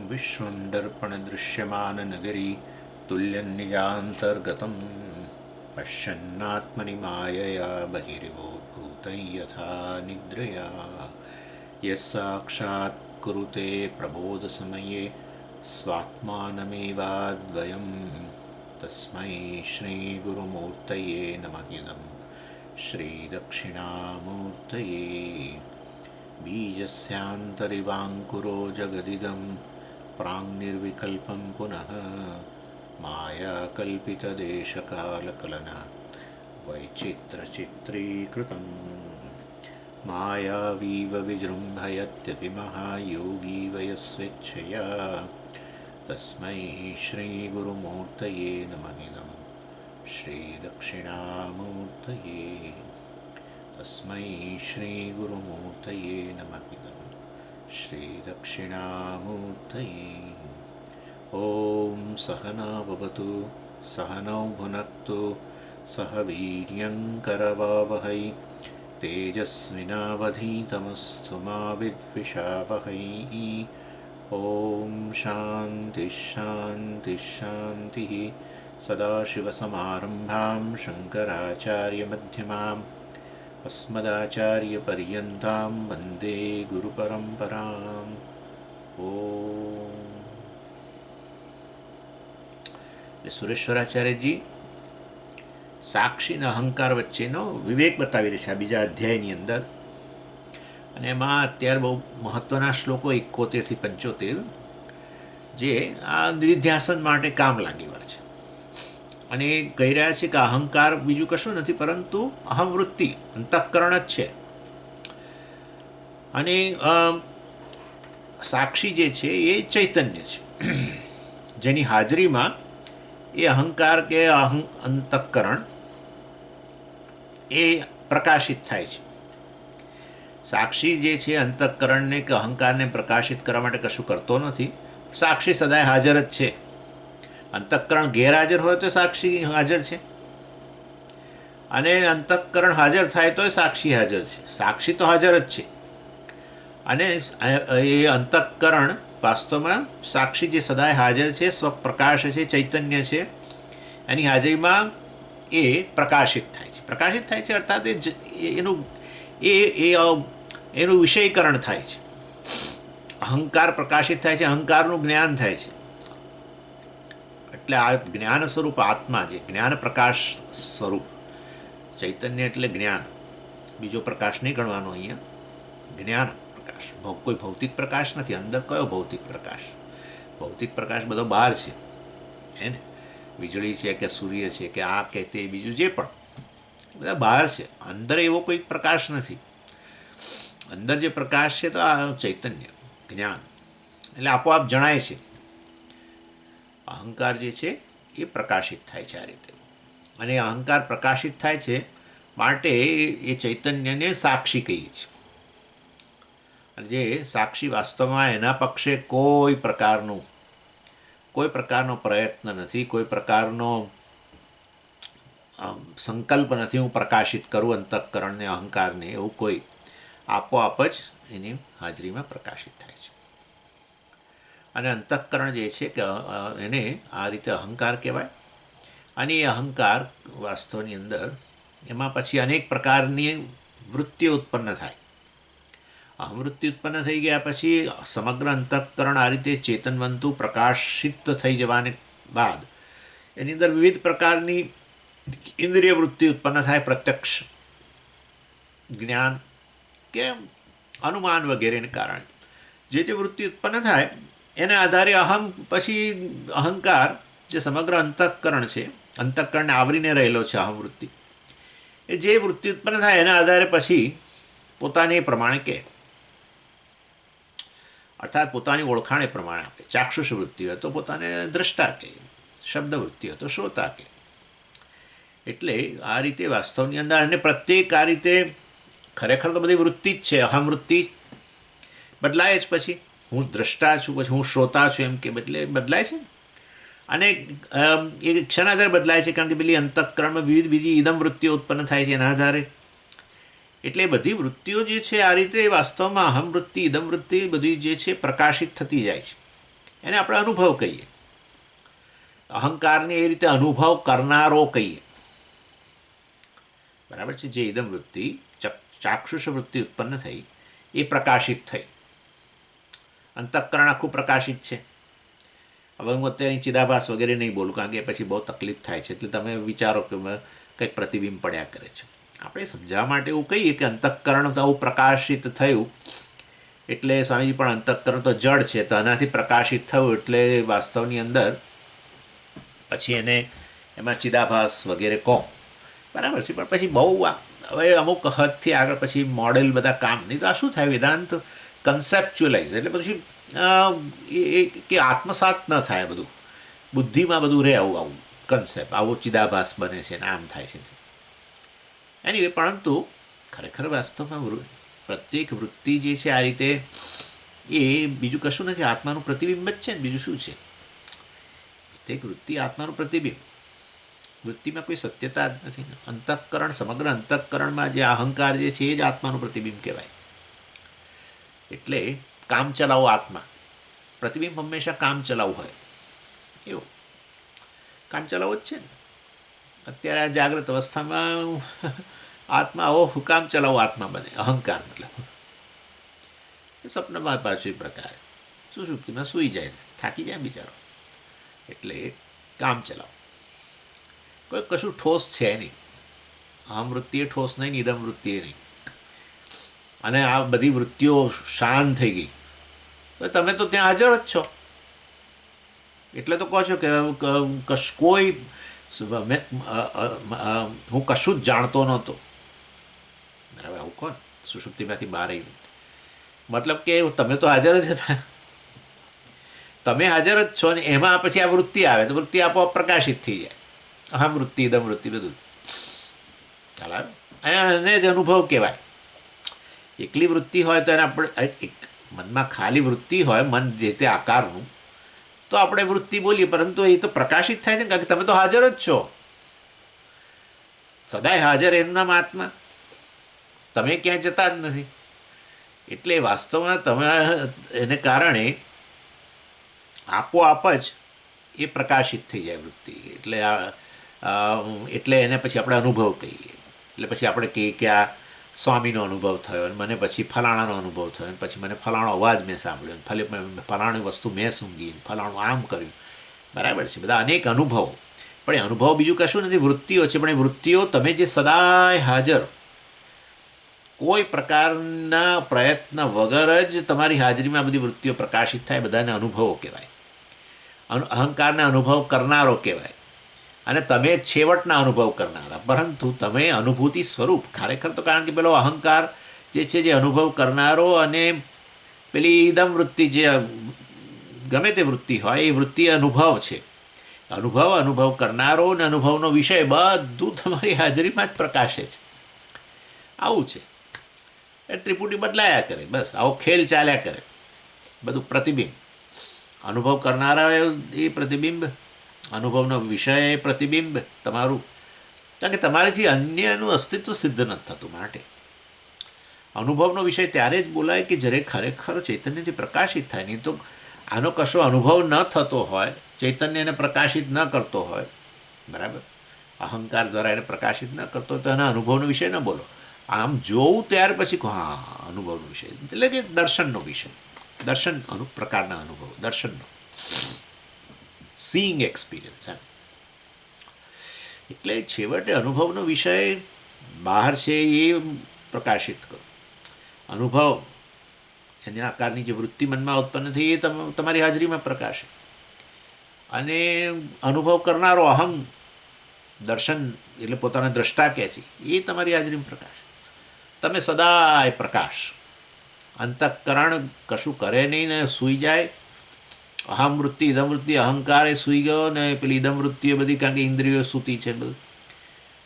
विश्वं दर्पणदृश्यमाननगरी तुल्यन्निजान्तर्गतं पश्यन्नात्मनि मायया बहिर्भूतं यथा निद्रया यः साक्षात् कुरुते प्रबोधसमये स्वात्मानमेवाद्वयं तस्मै श्रीगुरुमूर्तये नमः इदं श्रीदक्षिणामूर्तये बीजस्यान्तरिवाङ्कुरो जगदिदं प्राङ्निर्विकल्पं पुनः मायाकल्पितदेशकालकलना वैचित्रचित्रीकृतं मायावीव विजृम्भयत्यपि महायोगी वयस्वेच्छया तस्मै श्रीगुरुमूर्तये नमः इदं श्रीदक्षिणामूर्तये तस्मै श्रीगुरुमूर्तये नमः इदं श्रीदक्षिणामूर्तये। ॐ सहना भवतु सहनौ भुनक्तु सह वीर्यङ्करवावहै तेजस्विनावधीतमस्तु मा विद्विषावहै। ॐ शान्तिः शान्तिः शान्तिः। सदाशिवसमारम्भां शङ्कराचार्यमध्यमाम् अस्मदाचार्यपर्यन्तां वन्दे गुरुपरम्पराम्। સુરેશ્વરાચાર્યજી સાક્ષી અને અહંકાર વચ્ચેનો વિવેક બતાવી રહ્યા છે આ બીજા અધ્યાયની અંદર, અને એમાં અત્યારે બહુ મહત્ત્વના શ્લોકો 71થી 75 જે આ નિધિધ્યાસન માટે કામ લાગેલા છે. અને એ કહી રહ્યા છે કે અહંકાર બીજું કશું નથી પરંતુ અહંવૃત્તિ અંતઃકરણ જ છે. અને સાક્ષી જે છે એ ચૈતન્ય છે જેની હાજરીમાં એ અહંકાર કે અંતઃકરણ એ પ્રકાશિત થાય છે. સાક્ષી જે છે અંતઃકરણને કે અહંકારને પ્રકાશિત કરવા માટે કશું કરતો નથી. સાક્ષી સદાય હાજર જ છે. અંતઃકરણ ગેરહાજર હોય તો સાક્ષી હાજર છે, અને અંતઃકરણ હાજર થાય તો સાક્ષી હાજર છે. સાક્ષી તો હાજર જ છે, અને એ અંતઃકરણ વાસ્તવમાં સાક્ષી જે સદાય હાજર છે, સ્વપ્રકાશ છે, ચૈતન્ય છે, એની હાજરીમાં એ પ્રકાશિત થાય છે. પ્રકાશિત થાય છે અર્થાત એનું વિષયીકરણ થાય છે. અહંકાર પ્રકાશિત થાય છે, અહંકારનું જ્ઞાન થાય છે. એટલે આ જ્ઞાન સ્વરૂપ આત્મા જે જ્ઞાન પ્રકાશ સ્વરૂપ ચૈતન્ય એટલે જ્ઞાન, બીજો પ્રકાશ નહીં ગણવાનો અહીંયા. જ્ઞાન પ્રકાશ, કોઈ ભૌતિક પ્રકાશ નથી. અંદર કયો ભૌતિક પ્રકાશ? ભૌતિક પ્રકાશ બધો બહાર છે, હે ને? વીજળી છે કે સૂર્ય છે કે આ કે તે બીજું જે પણ બધા બહાર છે. અંદર એવો કોઈ પ્રકાશ નથી. અંદર જે પ્રકાશ છે તો આ ચૈતન્ય જ્ઞાન, એટલે આપોઆપ જણાય છે. અહંકાર જે છે એ પ્રકાશિત થાય છે આ રીતે, અને અહંકાર પ્રકાશિત થાય છે માટે એ ચૈતન્યને સાક્ષી કહીએ છીએ. અને જે સાક્ષી વાસ્તવમાં એના પક્ષે કોઈ પ્રકારનો પ્રયત્ન નથી, કોઈ પ્રકારનો સંકલ્પ નથી હું પ્રકાશિત કરું અંતઃકરણને અહંકારને, એવું કોઈ આપોઆપ જ એની હાજરીમાં પ્રકાશિત થાય છે. અને અંતઃકરણ જે છે કે એને આ રીતે અહંકાર કહેવાય. અને એ અહંકાર વાસ્તવની અંદર એમાં પછી અનેક પ્રકારની વૃત્તિઓ ઉત્પન્ન થાય. અહંવૃત્તિ ઉત્પન્ન થઈ ગયા પછી સમગ્ર અંતઃકરણ આ રીતે ચેતનવંતુ પ્રકાશિત થઈ જવાને બાદ એની અંદર વિવિધ પ્રકારની ઇન્દ્રિય વૃત્તિ ઉત્પન્ન થાય. પ્રત્યક્ષ જ્ઞાન કે અનુમાન વગેરેને કારણે જે વૃત્તિ ઉત્પન્ન થાય એના આધારે અહંકાર જે સમગ્ર અંતઃકરણ છે, અંતઃકરણને આવરીને રહેલો છે અહંવૃત્તિ, એ જે વૃત્તિ ઉત્પન્ન થાય એના આધારે પછી પોતાને એ પ્રમાણે કહે, અર્થાત પોતાની ઓળખાણ એ પ્રમાણે આપે. ચાક્ષુષ વૃત્તિ હોય તો પોતાને દ્રષ્ટા કહે, શબ્દ વૃત્તિ હોય તો શ્રોતા કહે. એટલે આ રીતે વાસ્તવની અંદર, અને પ્રત્યેક આ રીતે ખરેખર તો બધી વૃત્તિ જ છે. અહંવૃત્તિ બદલાય જ, પછી હું દ્રષ્ટા છું, પછી હું શ્રોતા છું, એમ કે બદલાય છે. અને એ ક્ષણાધારે બદલાય છે, કારણ કે પેલી અંતઃકરણમાં વિવિધ બીજી ઇદમ વૃત્તિઓ ઉત્પન્ન થાય છે એના આધારે. એટલે બધી વૃત્તિઓ જે છે આ રીતે વાસ્તવમાં અહમ વૃત્તિ, ઇદમ વૃત્તિ બધી જે છે પ્રકાશિત થતી જાય છે. એને આપણે અનુભવ કહીએ. અહંકારને એ રીતે અનુભવ કરનારો કહીએ. બરાબર છે. જે ઇદમ વૃત્તિ ચાક્ષુષ વૃત્તિ ઉત્પન્ન થઈ એ પ્રકાશિત થઈ. અંતઃકરણ આખું પ્રકાશિત છે. હવે હું અત્યારે ચિદાભાસ વગેરે નહીં બોલું, કારણ કે પછી બહુ તકલીફ થાય છે. એટલે તમે વિચારો કે કંઈક પ્રતિબિંબ પડ્યા કરે છે. આપણે સમજાવવા માટે એવું કહીએ કે અંતઃકરણ આવું પ્રકાશિત થયું એટલે સ્વામીજી પણ અંતઃકરણ તો જડ છે, તો આનાથી પ્રકાશિત થયું એટલે વાસ્તવની અંદર પછી એને એમાં ચિદાભાસ વગેરે કહો, બરાબર છે. પણ પછી બહુ હવે અમુક હદથી આગળ પછી મોડેલ બધા કામ નહીં, તો આ શું થાય, વેદાંત કન્સેપ્ચ્યુઅલાઇઝ એટલે પછી કે આત્મસાત ન થાય, બધું બુદ્ધિમાં બધું રહે, આવું કન્સેપ્ટ, આવો ચિદાભાસ બને છે ને આમ થાય છે. એનીવે, પરંતુ ખરેખર વાસ્તવમાં પ્રત્યેક વૃત્તિ જે છે આ રીતે એ બીજું કશું નથી, આત્માનું પ્રતિબિંબ જ છે ને બીજું શું છે. પ્રત્યેક વૃત્તિ આત્માનું પ્રતિબિંબ, વૃત્તિમાં કોઈ સત્યતા જ નથી. અંતઃકરણ, સમગ્ર અંતઃકરણમાં જે અહંકાર જે છે એ જ આત્માનું પ્રતિબિંબ કહેવાય. એટલે કામ ચલાવો આત્મા, પ્રતિબિંબ હંમેશા કામ ચલાવવું હોય, એવું કામ ચલાવો જ છે ને. અત્યારે આ જાગ્રત અવસ્થામાં આત્મા આવો કામ ચલાવો આત્મા બને, અહંકાર મતલબ સપનામાં પાછું એ પ્રકારે સુષુપ્તિમાં સૂઈ જાય, થાકી જાય બિચારો. એટલે કામ ચલાવો, કોઈ કશું ઠોસ છે નહીં. અહમ વૃત્તિએ ઠોસ નહીં, ઇદમ વૃત્તિએ નહીં. અને આ બધી વૃત્તિઓ શાંત થઈ ગઈ, તમે તો ત્યાં હાજર જ છો. એટલે તો કહો છો કે કોઈ હું કશું જ જાણતો નહોતો. બરાબર, આવું કોણ સુષુપ્તિમાંથી બહાર આવી, મતલબ કે તમે તો હાજર જ હતા, તમે હાજર જ છો ને એમાં પછી આ વૃત્તિ આવે તો વૃત્તિ આપોઆપ પ્રકાશિત થઈ જાય. અહમ વૃત્તિ, ઇદમ વૃત્તિ બધું ખ્યાલ આવે. એને જ અનુભવ કહેવાય. એકલી વૃત્તિ હોય તો એને આપણે મનમાં ખાલી વૃત્તિ હોય, મન જે તે આકારનું, તો આપણે વૃત્તિ બોલીએ, પરંતુ એ તો પ્રકાશિત થાય છે ને, કારણ કે તમે તો હાજર જ છો, સદાય હાજર એનું નામ આત્મા, તમે ક્યાંય જતા જ નથી. એટલે વાસ્તવમાં તમે એને કારણે આપોઆપ જ એ પ્રકાશિત થઈ જાય વૃત્તિ. એટલે એને પછી આપણે અનુભવ કહીએ. એટલે પછી આપણે કહીએ કે આ સ્વામીનો અનુભવ થયો, અને મને પછી ફલાણાનો અનુભવ થયો, અને પછી મને ફલાણો અવાજ મેં સાંભળ્યો, ફલાણી વસ્તુ મેં સૂંઘી, ફલાણું આમ કર્યું. બરાબર છે, બધા અનેક અનુભવો. પણ એ અનુભવ બીજું કશું નથી, વૃત્તિઓ છે. પણ એ વૃત્તિઓ તમે જે સદાય હાજર, કોઈ પ્રકારના પ્રયત્ન વગર જ તમારી હાજરીમાં બધી વૃત્તિઓ પ્રકાશિત થાય, બધાને અનુભવો કહેવાય. અહંકારને અનુભવ કરનારો કહેવાય, અને તમે છેવટના અનુભવ કરનારા. પરંતુ તમે અનુભૂતિ સ્વરૂપ ખરેખર તો, કારણ કે પેલો અહંકાર જે છે જે અનુભવ કરનારો, અને પેલી ઇદમ વૃત્તિ જે ગમે તે વૃત્તિ હોય એ વૃત્તિ અનુભવ છે. અનુભવ કરનારો અને અનુભવનો વિષય બધું તમારી હાજરીમાં જ પ્રકાશે છે. આવું છે. એ ત્રિપુટી બદલાયા કરે, બસ આવો ખેલ ચાલ્યા કરે. બધું પ્રતિબિંબ, અનુભવ કરનારા એ પ્રતિબિંબ, અનુભવનો વિષય એ પ્રતિબિંબ તમારું. કારણ કે તમારીથી અન્યનું અસ્તિત્વ સિદ્ધ નથી થતું. માટે અનુભવનો વિષય ત્યારે જ બોલાય કે જ્યારે ખરેખર ચૈતન્યથી પ્રકાશિત થાય. નહીં તો આનો કશો અનુભવ ન થતો હોય, ચૈતન્ય એને પ્રકાશિત ન કરતો હોય, બરાબર, અહંકાર દ્વારા એને પ્રકાશિત ન કરતો હોય, તો એના અનુભવનો વિષય ન બોલો. આમ જોવું ત્યાર પછી હા અનુભવનો વિષય, એટલે કે દર્શનનો વિષય, દર્શન પ્રકારના અનુભવ, દર્શનનો સીઈંગ એક્સપિરિયન્સ. એટલે છેવટે અનુભવનો વિષય બહાર છે એ પ્રકાશિત કરો. અનુભવ એના આકારની જે વૃત્તિ મનમાં ઉત્પન્ન થઈ એ તમારી હાજરીમાં પ્રકાશે. અને અનુભવ કરનારો અહમ, દર્શન એટલે પોતાના દ્રષ્ટા કહે છે, એ તમારી હાજરીમાં પ્રકાશ. તમે સદાય પ્રકાશ. અંતઃકરણ કશું કરે નહીં ને સૂઈ જાય. અહમ વૃત્તિ, ઇદમ વૃત્તિ, અહંકાર એ સૂઈ ગયો, ને પેલી ઇદમ વૃત્તિઓ બધી, કારણ કે ઇન્દ્રિયો સૂતી છે બધું,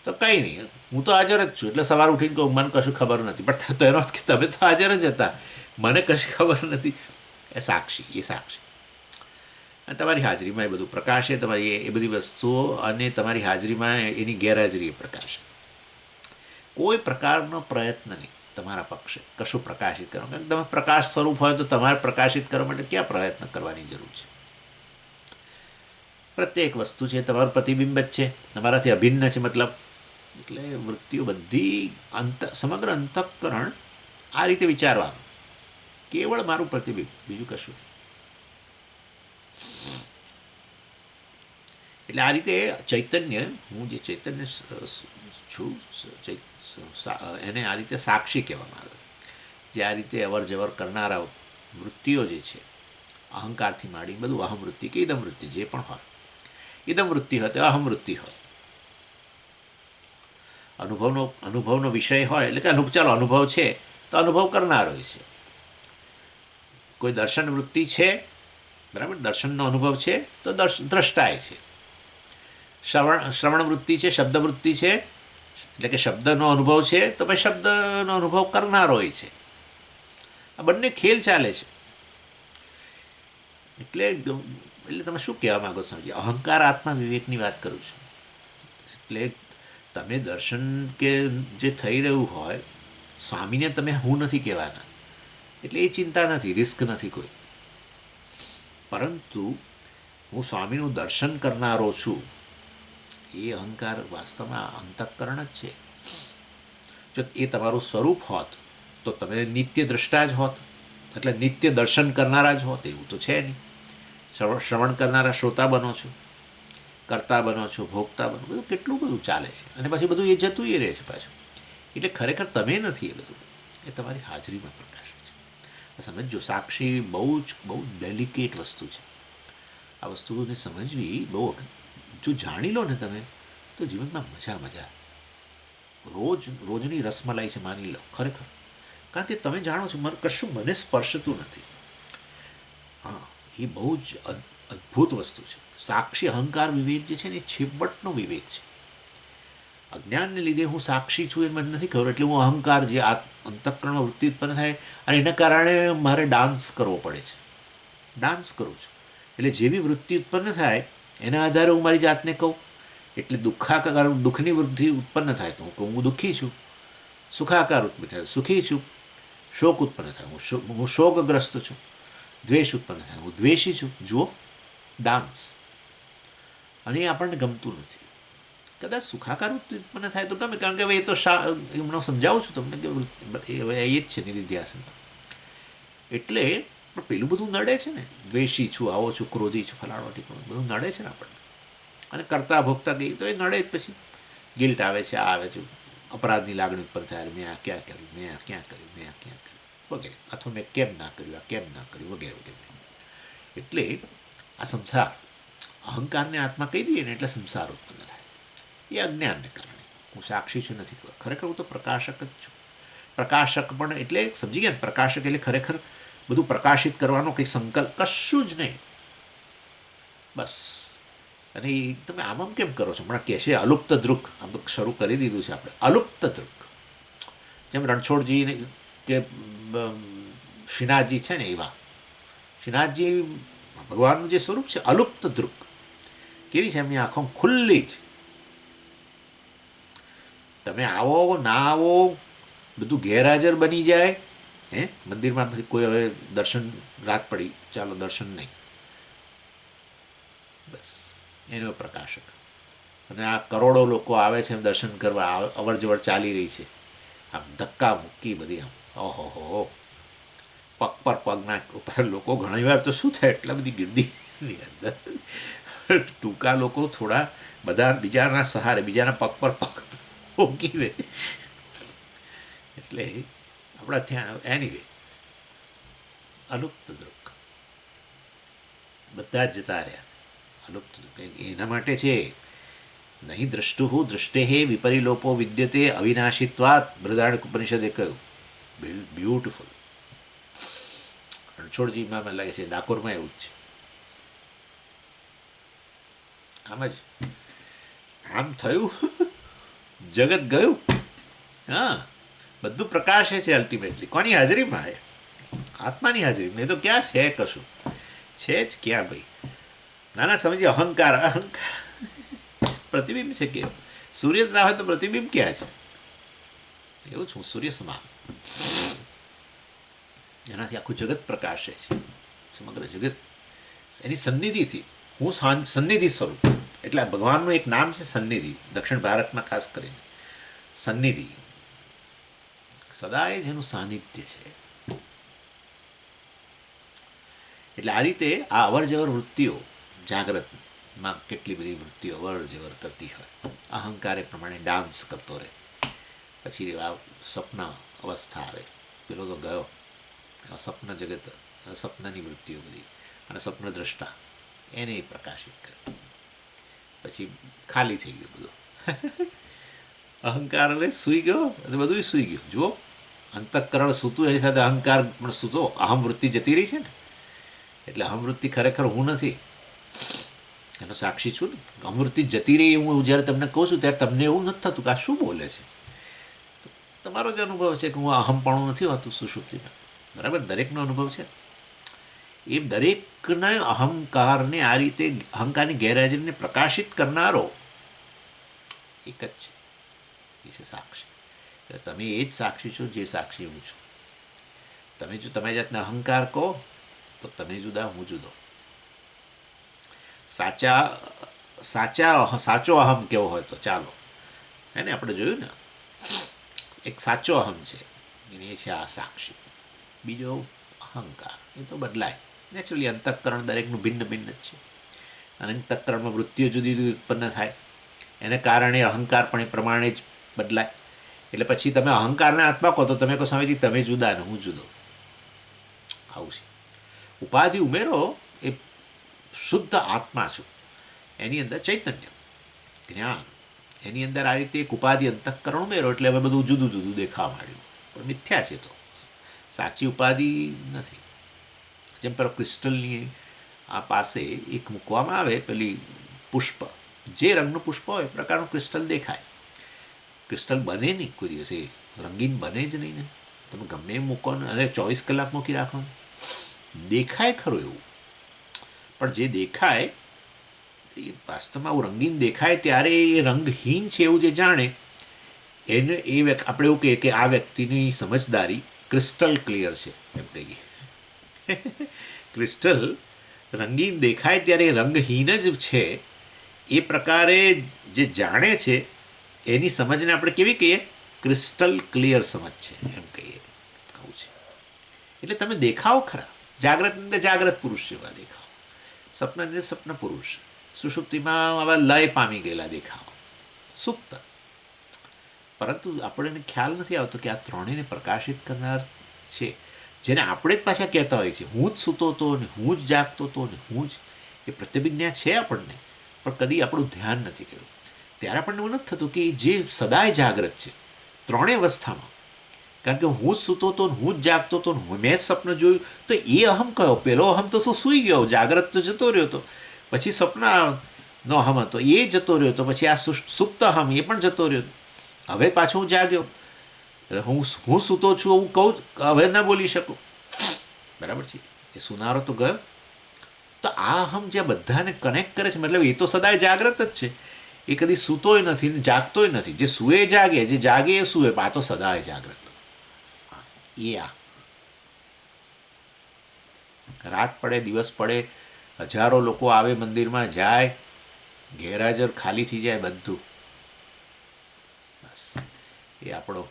તો કંઈ નહીં, હું તો હાજર જ છું. એટલે સવાર ઉઠીને કહું મને કશું ખબર નથી, પણ તો એનો અર્થ કે તમે તો હાજર જ હતા, મને કશી ખબર નથી. એ સાક્ષી. અને તમારી હાજરીમાં એ બધું પ્રકાશે, તમારી એ બધી વસ્તુઓ, અને તમારી હાજરીમાં એની ગેરહાજરી એ પ્રકાશે. કોઈ પ્રકારનો પ્રયત્ન નહીં તમારા પક્ષે કશું પ્રકાશિત કરવા. તમે પ્રકાશ સ્વરૂપ હોય તો તમારે પ્રકાશિત કરવા માટે ક્યાં પ્રયત્ન કરવાની જરૂર છે? પ્રત્યેક વસ્તુ છે તમારું પ્રતિબિંબ જ છે, તમારાથી અભિન્ન છે મતલબ. એટલે વૃત્તિઓ બધી સમગ્ર અંતઃકરણ આ રીતે વિચારવાનું, કેવળ મારું પ્રતિબિંબ, બીજું કશું નહીં. એટલે આ રીતે ચૈતન્ય, હું જે ચૈતન્ય છું, એને આ રીતે સાક્ષી કહેવામાં આવે. જે આ રીતે અવર જવર કરનારા વૃત્તિઓ જે છે, અહંકારથી માંડી બધું, અહમવૃત્તિ કે ઇદમવૃત્તિ જે પણ હોય, ઇદમવૃત્તિ હોય તો અહમવૃત્તિ હોય. અનુભવનો વિષય હોય એટલે કે ચાલો અનુભવ છે તો અનુભવ કરનારો છે. કોઈ દર્શન વૃત્તિ છે, બરાબર, દર્શનનો અનુભવ છે તો દ્રષ્ટાય છે. શ્રવણ વૃત્તિ છે, શબ્દ વૃત્તિ છે, એટલે કે શબ્દનો અનુભવ છે તો ભાઈ શબ્દનો અનુભવ કરનારો છે. આ બંને ખેલ ચાલે છે. એટલે તમે શું કહેવા માગો સમજીએ, અહંકાર આત્મા વિવેકની વાત કરું છું. એટલે તમે દર્શન કે જે થઈ રહ્યું હોય, સ્વામીને તમે હું નથી કહેવાના, એટલે એ ચિંતા નથી, રિસ્ક નથી કોઈ. પરંતુ હું સ્વામીનું દર્શન કરનારો છું, એ અહંકાર વાસ્તવમાં અંતઃકરણ જ છે. જો એ તમારું સ્વરૂપ હોત તો તમે નિત્ય દ્રષ્ટા જ હોત, એટલે નિત્ય દર્શન કરનારા જ હોત. એવું તો છે નહીં. શ્રવણ કરનારા શ્રોતા બનો છો, કરતા બનો છો, ભોગતા બનો, બધું કેટલું બધું ચાલે છે. અને પછી બધું એ જતું એ રહે છે પાછું. એટલે ખરેખર તમે નથી એ બધું, એ તમારી હાજરીમાં પ્રકાશ છે. સમજો, સાક્ષી બહુ ડેલિકેટ વસ્તુ છે. આ વસ્તુને સમજવી બહુ, જો જાણી લો ને તમે તો જીવનમાં મજા. રોજની રસમલાઈ છે માની લો, ખરેખર. કારણ કે તમે જાણો છો કશું મને સ્પર્શતું નથી. હા, એ બહુ જ અદ્ભુત વસ્તુ છે. સાક્ષી અહંકાર વિવેક જે છે ને, એ છેવટનો વિવેક છે. અજ્ઞાનને લીધે હું સાક્ષી છું એ મને નથી ખબર, એટલે હું અહંકાર જે અંતઃકરણમાં વૃત્તિ ઉત્પન્ન થાય, અને એના કારણે મારે ડાન્સ કરવો પડે છે. ડાન્સ કરું છું એટલે જેવી વૃત્તિ ઉત્પન્ન થાય એના આધારે હું મારી જાતને કહું. એટલે દુઃખની વૃત્તિ ઉત્પન્ન થાય તો હું કહું હું દુઃખી છું. સુખાકાર ઉત્પન્ન થાય સુખી છું. શોક ઉત્પન્ન થાય હું શોકગ્રસ્ત છું. દ્વેષ ઉત્પન્ન થાય હું દ્વેષી છું. જુઓ, ડાન્સ. અને એ આપણને ગમતું નથી. કદાચ સુખાકાર ઉત્પન્ન થાય તો ગમે, કારણ કે હવે એ તો હમણાં સમજાવું છું તમને કે એ જ છે નિધિધ્યાસનમાં. એટલે પણ પેલું બધું નડે છે ને, દ્વેષી છું, આવો છું, ક્રોધી છું, ફલાણો ઠીકણું બધું નડે છે ને આપણને. અને કરતા ભોગતા ગઈ તો એ નડે જ. પછી ગિલ્ટ આવે છે, આ આવે છે, અપરાધની લાગણી ઉત્પન્ન થાય, મેં આ ક્યાં કર્યું, મેં આ ક્યાં કર્યું, મેં આ ક્યાં કર્યું વગેરે, અથવા મેં કેમ ના કર્યું, આ કેમ ના કર્યું વગેરે વગેરે. એટલે આ સંસાર, અહંકારને આત્મા કહી દઈએ ને એટલે સંસાર ઉત્પન્ન થાય. એ અજ્ઞાનને કારણે. હું સાક્ષી છું નથી, ખરેખર હું તો પ્રકાશક જ છું. પ્રકાશક પણ એટલે સમજી ગયા, પ્રકાશક એટલે ખરેખર બધું પ્રકાશિત કરવાનો કંઈક સંકલ્પ, કશું જ નહીં, બસ. અને એ તમે આમ કેમ કરો છો? હમણાં કહે છે અલુપ્ત દૃક, આમ તો શરૂ કરી દીધું છે આપણે, અલુપ્ત દૃક. જેમ રણછોડજી કે શ્રીનાથજી છે ને, એવા શ્રીનાથજી ભગવાનનું જે સ્વરૂપ છે અલુપ્ત દૃક. કેવી છે એમની આંખો? ખુલ્લી જ. તમે આવો ના આવો બધું ગેરહાજર બની જાય. મંદિરમાં પછી કોઈ હવે દર્શન, રાત પડી, ચાલો દર્શન નહીં, બસ એનો પ્રકાશક. અને આ કરોડો લોકો આવે છે દર્શન કરવા, અવર જવર ચાલી રહી છે, આમ ધક્કા મૂકી બધી, આમ ઓહો, પગ પર પગ ના લોકો. ઘણી વાર તો શું થાય, એટલા બધી ગીર્દીની અંદર ટૂંકા લોકો થોડા બધા બીજાના સહારે, બીજાના પગ પર પગ મૂકી દે. એટલે આપણા ત્યાં એનીવે અલુપ્ત દૃક બધા જ જતા રહ્યા. અલુપ્ત એના માટે છે, નહીં દ્રષ્ટુ દૃષ્ટે વિપરિલોપો વિદ્યતે અવિનાશિત્વાત, બૃહદારણ્યક ઉપનિષદે કહ્યું. બ્યુટિફુલ. રણછોડજીમાં મને લાગે છે ડાકોરમાં એવું જ છે. આમ જ આમ થયું, જગત ગયું. હા, બધું પ્રકાશે છે અલ્ટિમેટલી. કોની હાજરીમાં? આત્માની હાજરીમાં. એ તો ક્યાં છે કશું? છે જ ક્યાં ભાઈ? નાના સમજીએ, અહંકાર પ્રતિબિંબ છે. કેવું સૂર્ય ના હોય તો પ્રતિબિંબ ક્યાં છે? એવું છું સૂર્ય સમાન. એનાથી આખું જગત પ્રકાશે છે. સમગ્ર જગત એની સન્નિધિથી હું સન્નિધિ સ્વરૂપ. એટલે ભગવાનનું એક નામ છે સન્નિધિ, દક્ષિણ ભારતમાં ખાસ કરીને સન્નિધિ, સદાય જેનું સાનિધ્ય છે. એટલે આ રીતે આ અવર જવર વૃત્તિઓ જાગ્રતમાં કેટલી બધી વૃત્તિઓ અવર જવર કરતી હોય. અહંકાર એ પ્રમાણે ડાન્સ કરતો રહે. પછી આ સપના અવસ્થા આવે, પેલો તો ગયો, સપના જગત, સપનાની વૃત્તિઓ બધી અને સપન દ્રષ્ટા એને પ્રકાશિત કરે. પછી ખાલી થઈ ગયું બધું. અહંકાર એટલે સૂઈ ગયો અને બધું સૂઈ ગયું. જુઓ, અંતઃકરણ સૂતું, એની સાથે અહંકાર પણ સૂતો. અહમ વૃત્તિ જતી રહી છે ને, એટલે અહમવૃત્તિ ખરેખર હું નથી, એનો સાક્ષી છું ને. અહમવૃત્તિ જતી રહી હું જ્યારે તમને કહું છું ત્યારે તમને એવું નથી થતું કે આ શું બોલે છે. તમારો જ અનુભવ છે કે હું અહમપણું નથી હોતું સુષુપ્તિમાં, બરાબર? દરેકનો અનુભવ છે. એ દરેકના અહંકારને આ રીતે અહંકારની ગેરહાજરીને પ્રકાશિત કરનારો એક જ છે, એ છે સાક્ષી. એટલે તમે એ જ સાક્ષી છો જે સાક્ષી હું છું. તમે જો તમે જાતને અહંકાર કહો તો તમે જુદા, હું જુદો. સાચો અહમ કેવો હોય તો ચાલો, હે ને, આપણે જોયું ને, એક સાચો અહમ છે, એ છે આ સાક્ષી. બીજો અહંકાર, એ તો બદલાય નેચરલી. અંતઃકરણ દરેકનું ભિન્ન ભિન્ન જ છે, અને અંતઃકરણમાં વૃત્તિઓ જુદી જુદી ઉત્પન્ન થાય, એને કારણે અહંકાર પણ એ પ્રમાણે જ બદલાય. એટલે પછી તમે અહંકારને આત્મા કહો તો તમે કહો સ્વામીજી તમે જુદા ને હું જુદો. આવું છે. ઉપાધિ ઉમેરો એ શુદ્ધ આત્મા છું, એની અંદર ચૈતન્ય, જ્ઞાન, એની અંદર આ રીતે એક ઉપાધિ અંતઃકરણ ઉમેરો એટલે હવે બધું જુદું જુદું દેખાવા માંડ્યું. પણ મિથ્યા છે, તો સાચી ઉપાધિ નથી. જેમ પેલો ક્રિસ્ટલની આ પાસે એક મૂકવામાં આવે, પેલી પુષ્પ, જે રંગનું પુષ્પ હોય એ પ્રકારનું ક્રિસ્ટલ દેખાય. ક્રિસ્ટલ બને નહીં કોઈ દિવસ, એ રંગીન બને જ નહીં ને. તમે ગમે એમ મૂકો ને, અને 24 કલાક મૂકી રાખો, દેખાય ખરું એવું, પણ જે દેખાય એ વાસ્તવમાં આવું રંગીન દેખાય ત્યારે એ રંગહીન છે એવું જે જાણે એને એ આપણે એવું કહીએ કે આ વ્યક્તિની સમજદારી ક્રિસ્ટલ ક્લિયર છે એમ કહીએ. ક્રિસ્ટલ રંગીન દેખાય ત્યારે એ રંગહીન જ છે એ પ્રકારે જે જાણે છે એની સમજને આપણે કેવી કહીએ? ક્રિસ્ટલ ક્લિયર સમજ છે એમ કહીએ. આવું છે. એટલે તમે દેખાવ ખરા, જાગ્રત અંદર જાગ્રત પુરુષ જેવા દેખાવ, સપના અંદર સપન પુરુષ, સુષુપ્તિમાં આવા લય પામી ગયેલા દેખાવ, સુપ્ત. પરંતુ આપણને ખ્યાલ નથી આવતો કે આ ત્રણેયને પ્રકાશિત કરનાર છે, જેને આપણે જ પાછા કહેતા હોઈએ છીએ હું જ સૂતો હતો ને હું જ જાગતો હતો ને હું જ. એ પ્રત્યભિજ્ઞા છે આપણને, પણ કદી આપણું ધ્યાન નથી કર્યું. ત્યારે આપણને એવું નથી થતું કે જે સદાય જાગ્રત છે ત્રણેય અવસ્થામાં. કારણ કે હું જ સૂતો હતો ને હું જ જાગતો હતો ને મેં જ સપનું જોયું, તો એ અહમ કયો? પેલો અહમ તો શું સૂઈ ગયો, જાગ્રત તો જતો રહ્યો હતો, પછી સપનાનો અહમ હતો એ જતો રહ્યો હતો, પછી આ સુપ્ત અહમ એ પણ જતો રહ્યો. હવે પાછો હું જાગ્યો, એટલે હું સૂતો છું હું કહું, હવે ના બોલી શકું, બરાબર છે? એ સુનારો તો ગયો. તો આ અહમ જે બધાને કનેક્ટ કરે છે, મતલબ એ તો સદાય જાગ્રત જ છે, એ કદી સૂતોય નથી ને જાગતોય નથી. જે સૂએ જાગે, જે જાગે એ સૂએ, આ તો સદાય જાગ્રત. એ આ રાત પડે દિવસ પડે, હજારો લોકો આવે મંદિરમાં, જાય, ગેરહાજર ખાલી થઈ જાય બધું, બસ એ આપણો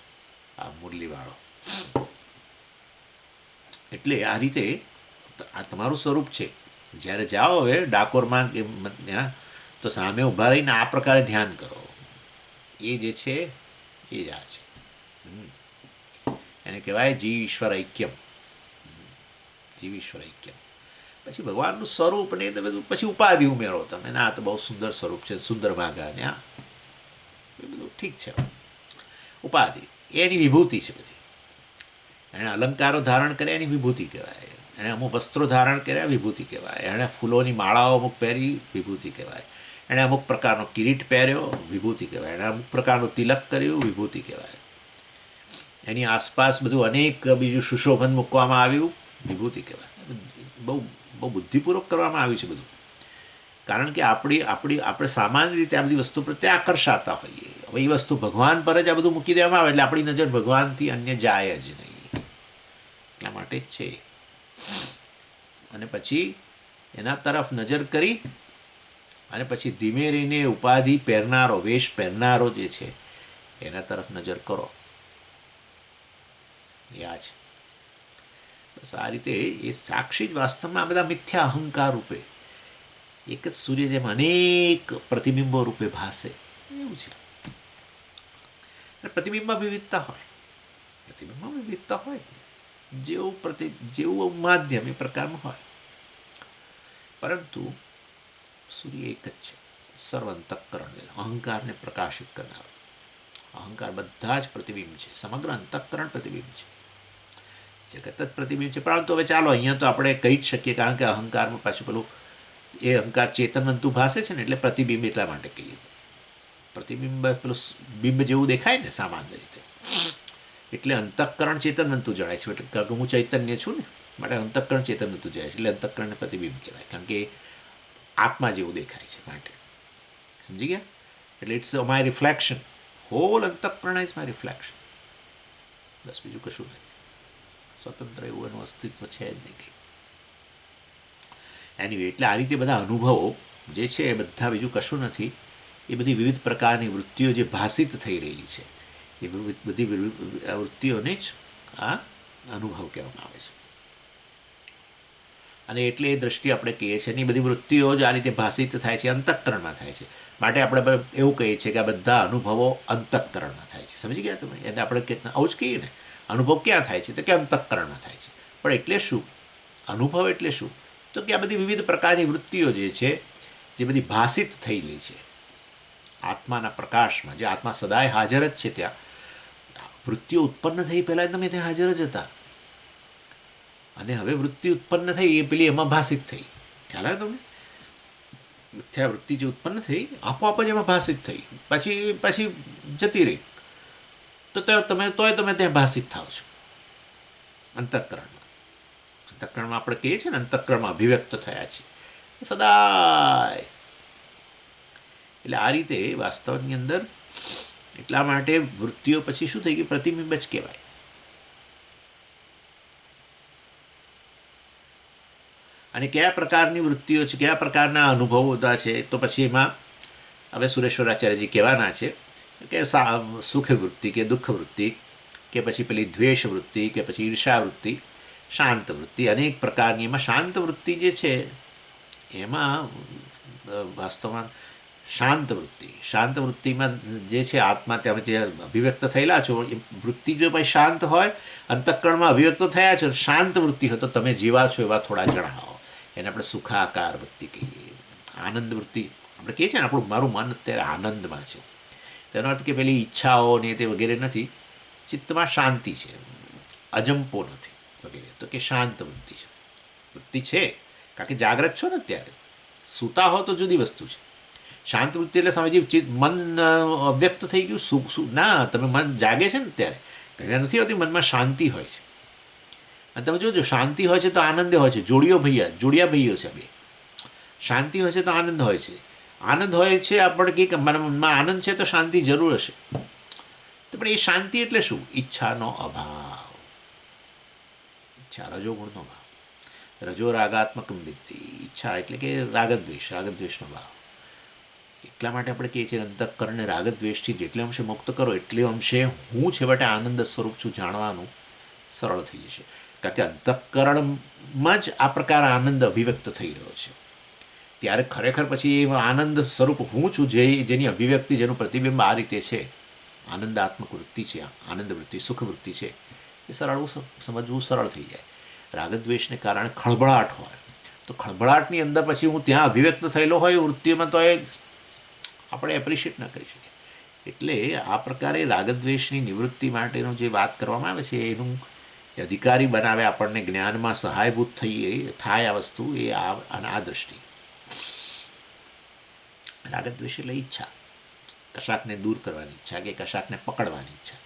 આ મુરલીવાળો. એટલે આ રીતે આ તમારું સ્વરૂપ છે. જ્યારે જાઓ હવે ડાકોરમાં કે ત્યાં, તો સામે ઊભા રહીને આ પ્રકારે ધ્યાન કરો. એ જે છે એ જ આ છે. એને કહેવાય જીવ ઈશ્વર ઐક્યમ. જીવ ઈશ્વર ઐક્યમ. પછી ભગવાનનું સ્વરૂપ ને તમે પછી ઉપાધિ ઉમેરો તમે, ના તો બહુ સુંદર સ્વરૂપ છે, સુંદર ભાગા ને આ એ બધું ઠીક છે. ઉપાધિ એની વિભૂતિ છે બધી. એણે અલંકારો ધારણ કર્યા એની વિભૂતિ કહેવાય, એણે અમુક વસ્ત્રો ધારણ કર્યા વિભૂતિ કહેવાય, એણે ફૂલોની માળાઓ અમુક પહેરી વિભૂતિ કહેવાય, એણે અમુક પ્રકારનો કિરીટ પહેર્યો વિભૂતિ કહેવાય, એણે અમુક પ્રકારનું તિલક કર્યું વિભૂતિ કહેવાય, એની આસપાસ બધું અનેક બીજું સુશોભન મૂકવામાં આવ્યું વિભૂતિ કહેવાય. બહુ બહુ બુદ્ધિપૂર્વક કરવામાં આવ્યું છે બધું. કારણ કે આપણે સામાન્ય રીતે આ બધી વસ્તુ પ્રત્યે આકર્ષાતા હોઈએ. હવે એ વસ્તુ ભગવાન પર જ આ બધું મૂકી દેવામાં આવે એટલે આપણી નજર ભગવાનથી અન્ય જાય જ નહીં. એટલા માટે જ છે. અને પછી એના તરફ નજર કરી અને પછી ધીમે રહીને ઉપાધિ પહેરનારો, વેશ પહેરનારો જે છે એના તરફ નજર કરો. એ આ છે. બસ આ રીતે એ સાક્ષી જ વાસ્તવમાં આ બધા મિથ્યા અહંકાર રૂપે એક જ સૂર્ય જેમ અનેક પ્રતિબિંબો રૂપે ભાસે એવું છે. અને પ્રતિબિંબમાં વિવિધતા હોય, પ્રતિબિંબમાં વિવિધતા હોય, જેવું માધ્યમ એ પ્રકારનું હોય, પરંતુ સૂર્ય એક જ છે, સર્વ અંતઃકરણ, અહંકારને પ્રકાશિત કરનાર. અહંકાર બધા જ પ્રતિબિંબ છે, સમગ્ર અંતઃકરણ પ્રતિબિંબ છે, જગત જ પ્રતિબિંબ છે. પરંતુ હવે ચાલો અહીંયા તો આપણે કહી જ શકીએ, કારણ કે અહંકારમાં પાછું પેલું એ અહંકાર ચેતનવંતુ ભાષે છે ને, એટલે પ્રતિબિંબ એટલા માટે કહીએ. પ્રતિબિંબ પેલું બિંબ જેવું દેખાય ને સામાન્ય રીતે, એટલે અંતઃકરણ ચેતનવંતુ જણાય છે. કારણ કે હું ચૈતન્ય છું ને, માટે અંતઃકરણ ચેતનવંતુ જાય છે, એટલે અંતઃકરણને પ્રતિબિંબ કહેવાય, કારણ કે આત્મા જેવું દેખાય છે માટે. સમજી ગયા? એટલે ઇટ્સ માય રિફ્લેક્શન, હોલ અંતઃકરણ ઇઝ માય રિફ્લેક્શન. બસ બીજું કશું નથી. સ્વતંત્ર એવું એનું અસ્તિત્વ છે જ નહીં કંઈ. એની એટલે આ રીતે બધા અનુભવો જે છે એ બધા બીજું કશું નથી, એ બધી વિવિધ પ્રકારની વૃત્તિઓ જે ભાષિત થઈ રહેલી છે, એ બધી વૃત્તિઓને જ આ અનુભવ કહેવામાં આવે છે. અને એટલે એ દ્રષ્ટિ આપણે કહીએ છીએ, એની બધી વૃત્તિઓ જ આ રીતે ભાષિત થાય છે, અંતઃકરણમાં થાય છે. માટે આપણે એવું કહીએ છીએ કે આ બધા અનુભવો અંતઃકરણમાં થાય છે. સમજી ગયા તમે? એને આપણે આવું જ કહીએ ને, અનુભવ ક્યાં થાય છે તો કે અંતઃકરણમાં થાય છે. પણ એટલે શું અનુભવ? એટલે શું તો કે આ બધી વિવિધ પ્રકારની વૃત્તિઓ જે છે, જે બધી ભાષિત થયેલી છે આત્માના પ્રકાશમાં, જે આત્મા સદાય હાજર જ છે. ત્યાં વૃત્તિઓ ઉત્પન્ન થઈ પહેલાં તમે ત્યાં હાજર જ હતા, અને હવે વૃત્તિ ઉત્પન્ન થઈ એ પેલી એમાં ભાષિત થઈ. ખ્યાલ આવે તમને? મિથ્યા વૃત્તિ જે ઉત્પન્ન થઈ આપોઆપ જ એમાં ભાષિત થઈ, પછી જતી રહી, તો તમે ત્યાં ભાષિત થાવ છો અંતઃકરણમાં. અંતઃકરણમાં આપણે કહીએ છીએ ને, અંતઃકરણમાં અભિવ્યક્ત થયા છે સદાય. એટલે આ રીતે વાસ્તવની અંદર એટલા માટે વૃત્તિઓ પછી શું થઈ ગઈ? પ્રતિબિંબ જ કહેવાય. અને કયા પ્રકારની વૃત્તિઓ છે, કયા પ્રકારના અનુભવો બધા છે, તો પછી એમાં હવે સુરેશ્વરાચાર્યજી કહેવાના છે કે સુખ વૃત્તિ કે દુઃખ વૃત્તિ, કે પછી પેલી દ્વેષ વૃત્તિ, કે પછી ઈર્ષા વૃત્તિ, શાંત વૃત્તિ, અનેક પ્રકારની. એમાં શાંત વૃત્તિ જે છે એમાં વાસ્તવમાં શાંત વૃત્તિમાં જે છે આત્મા તમે જે અભિવ્યક્ત થયેલા છો એ વૃત્તિ જો ભાઈ શાંત હોય, અંતઃકરણમાં અભિવ્યક્ત થયા છો, શાંત વૃત્તિ હોય, તો તમે જેવા છો એવા થોડા જણાવો. એને આપણે સુખાકાર વૃત્તિ કહીએ. આનંદ વૃત્તિ આપણે કહીએ છીએ ને, મારું મન અત્યારે આનંદમાં છે, તેનો અર્થ કે પેલી ઈચ્છાઓ ને તે વગેરે નથી, ચિત્તમાં શાંતિ છે, અજંપો નથી વગેરે, તો કે શાંત વૃત્તિ છે. વૃત્તિ છે કારણ કે જાગ્રત છો ને અત્યારે, સૂતા હો તો જુદી વસ્તુ છે. શાંત વૃત્તિ એટલે સમજી મન અવ્યક્ત થઈ ગયું. ના, તમે મન જાગે છે ને ત્યારે ઘણા નથી હોતી, મનમાં શાંતિ હોય છે. અને તમે જોજો શાંતિ હોય છે તો આનંદ હોય છે. જોડિયા ભાઈઓ છે બે. શાંતિ હોય છે તો આનંદ હોય છે. આનંદ હોય છે આપણે કે મારા મનમાં આનંદ છે તો શાંતિ જરૂર હશે. તો પણ એ શાંતિ એટલે શું? ઈચ્છાનો અભાવ. ઈચ્છા રજોગુણનો ભાવ. રજો રાગાત્મક વૃત્તિ. ઈચ્છા એટલે કે રાગદ્વેષનો ભાવ. એટલા માટે આપણે કહીએ છીએ અંતઃકરણને રાગદ્વેષથી જેટલે અંશે મુક્ત કરો એટલે અંશે હું છેવટે આનંદ સ્વરૂપ છું જાણવાનું સરળ થઈ જશે. કારણ કે અંતઃકરણમાં જ આ પ્રકાર આનંદ અભિવ્યક્ત થઈ રહ્યો છે. ત્યારે ખરેખર પછી એ આનંદ સ્વરૂપ હું છું, જેની અભિવ્યક્તિ, જેનું પ્રતિબિંબ આ રીતે છે, આનંદાત્મક વૃત્તિ છે, આનંદ વૃત્તિ, સુખ વૃત્તિ છે, એ સમજવું સરળ થઈ જાય. રાગદ્વેષને કારણે ખળભળાટ હોય તો ખળભળાટની અંદર પછી હું ત્યાં અભિવ્યક્ત થયેલો હોય વૃત્તિઓમાં, તો એ આપણે એપ્રિશિએટ ન કરી શકીએ. એટલે આ પ્રકારે રાગદ્વેષની નિવૃત્તિ માટેનું જે વાત કરવામાં આવે છે એનું અધિકારી બનાવે, આપણને જ્ઞાનમાં સહાયભૂત થાય આ વસ્તુ, એ આ દૃષ્ટિ. રાગદ્વેષ એટલે ઈચ્છા, કશાકને દૂર કરવાની ઈચ્છા કે કશાકને પકડવાની ઈચ્છા,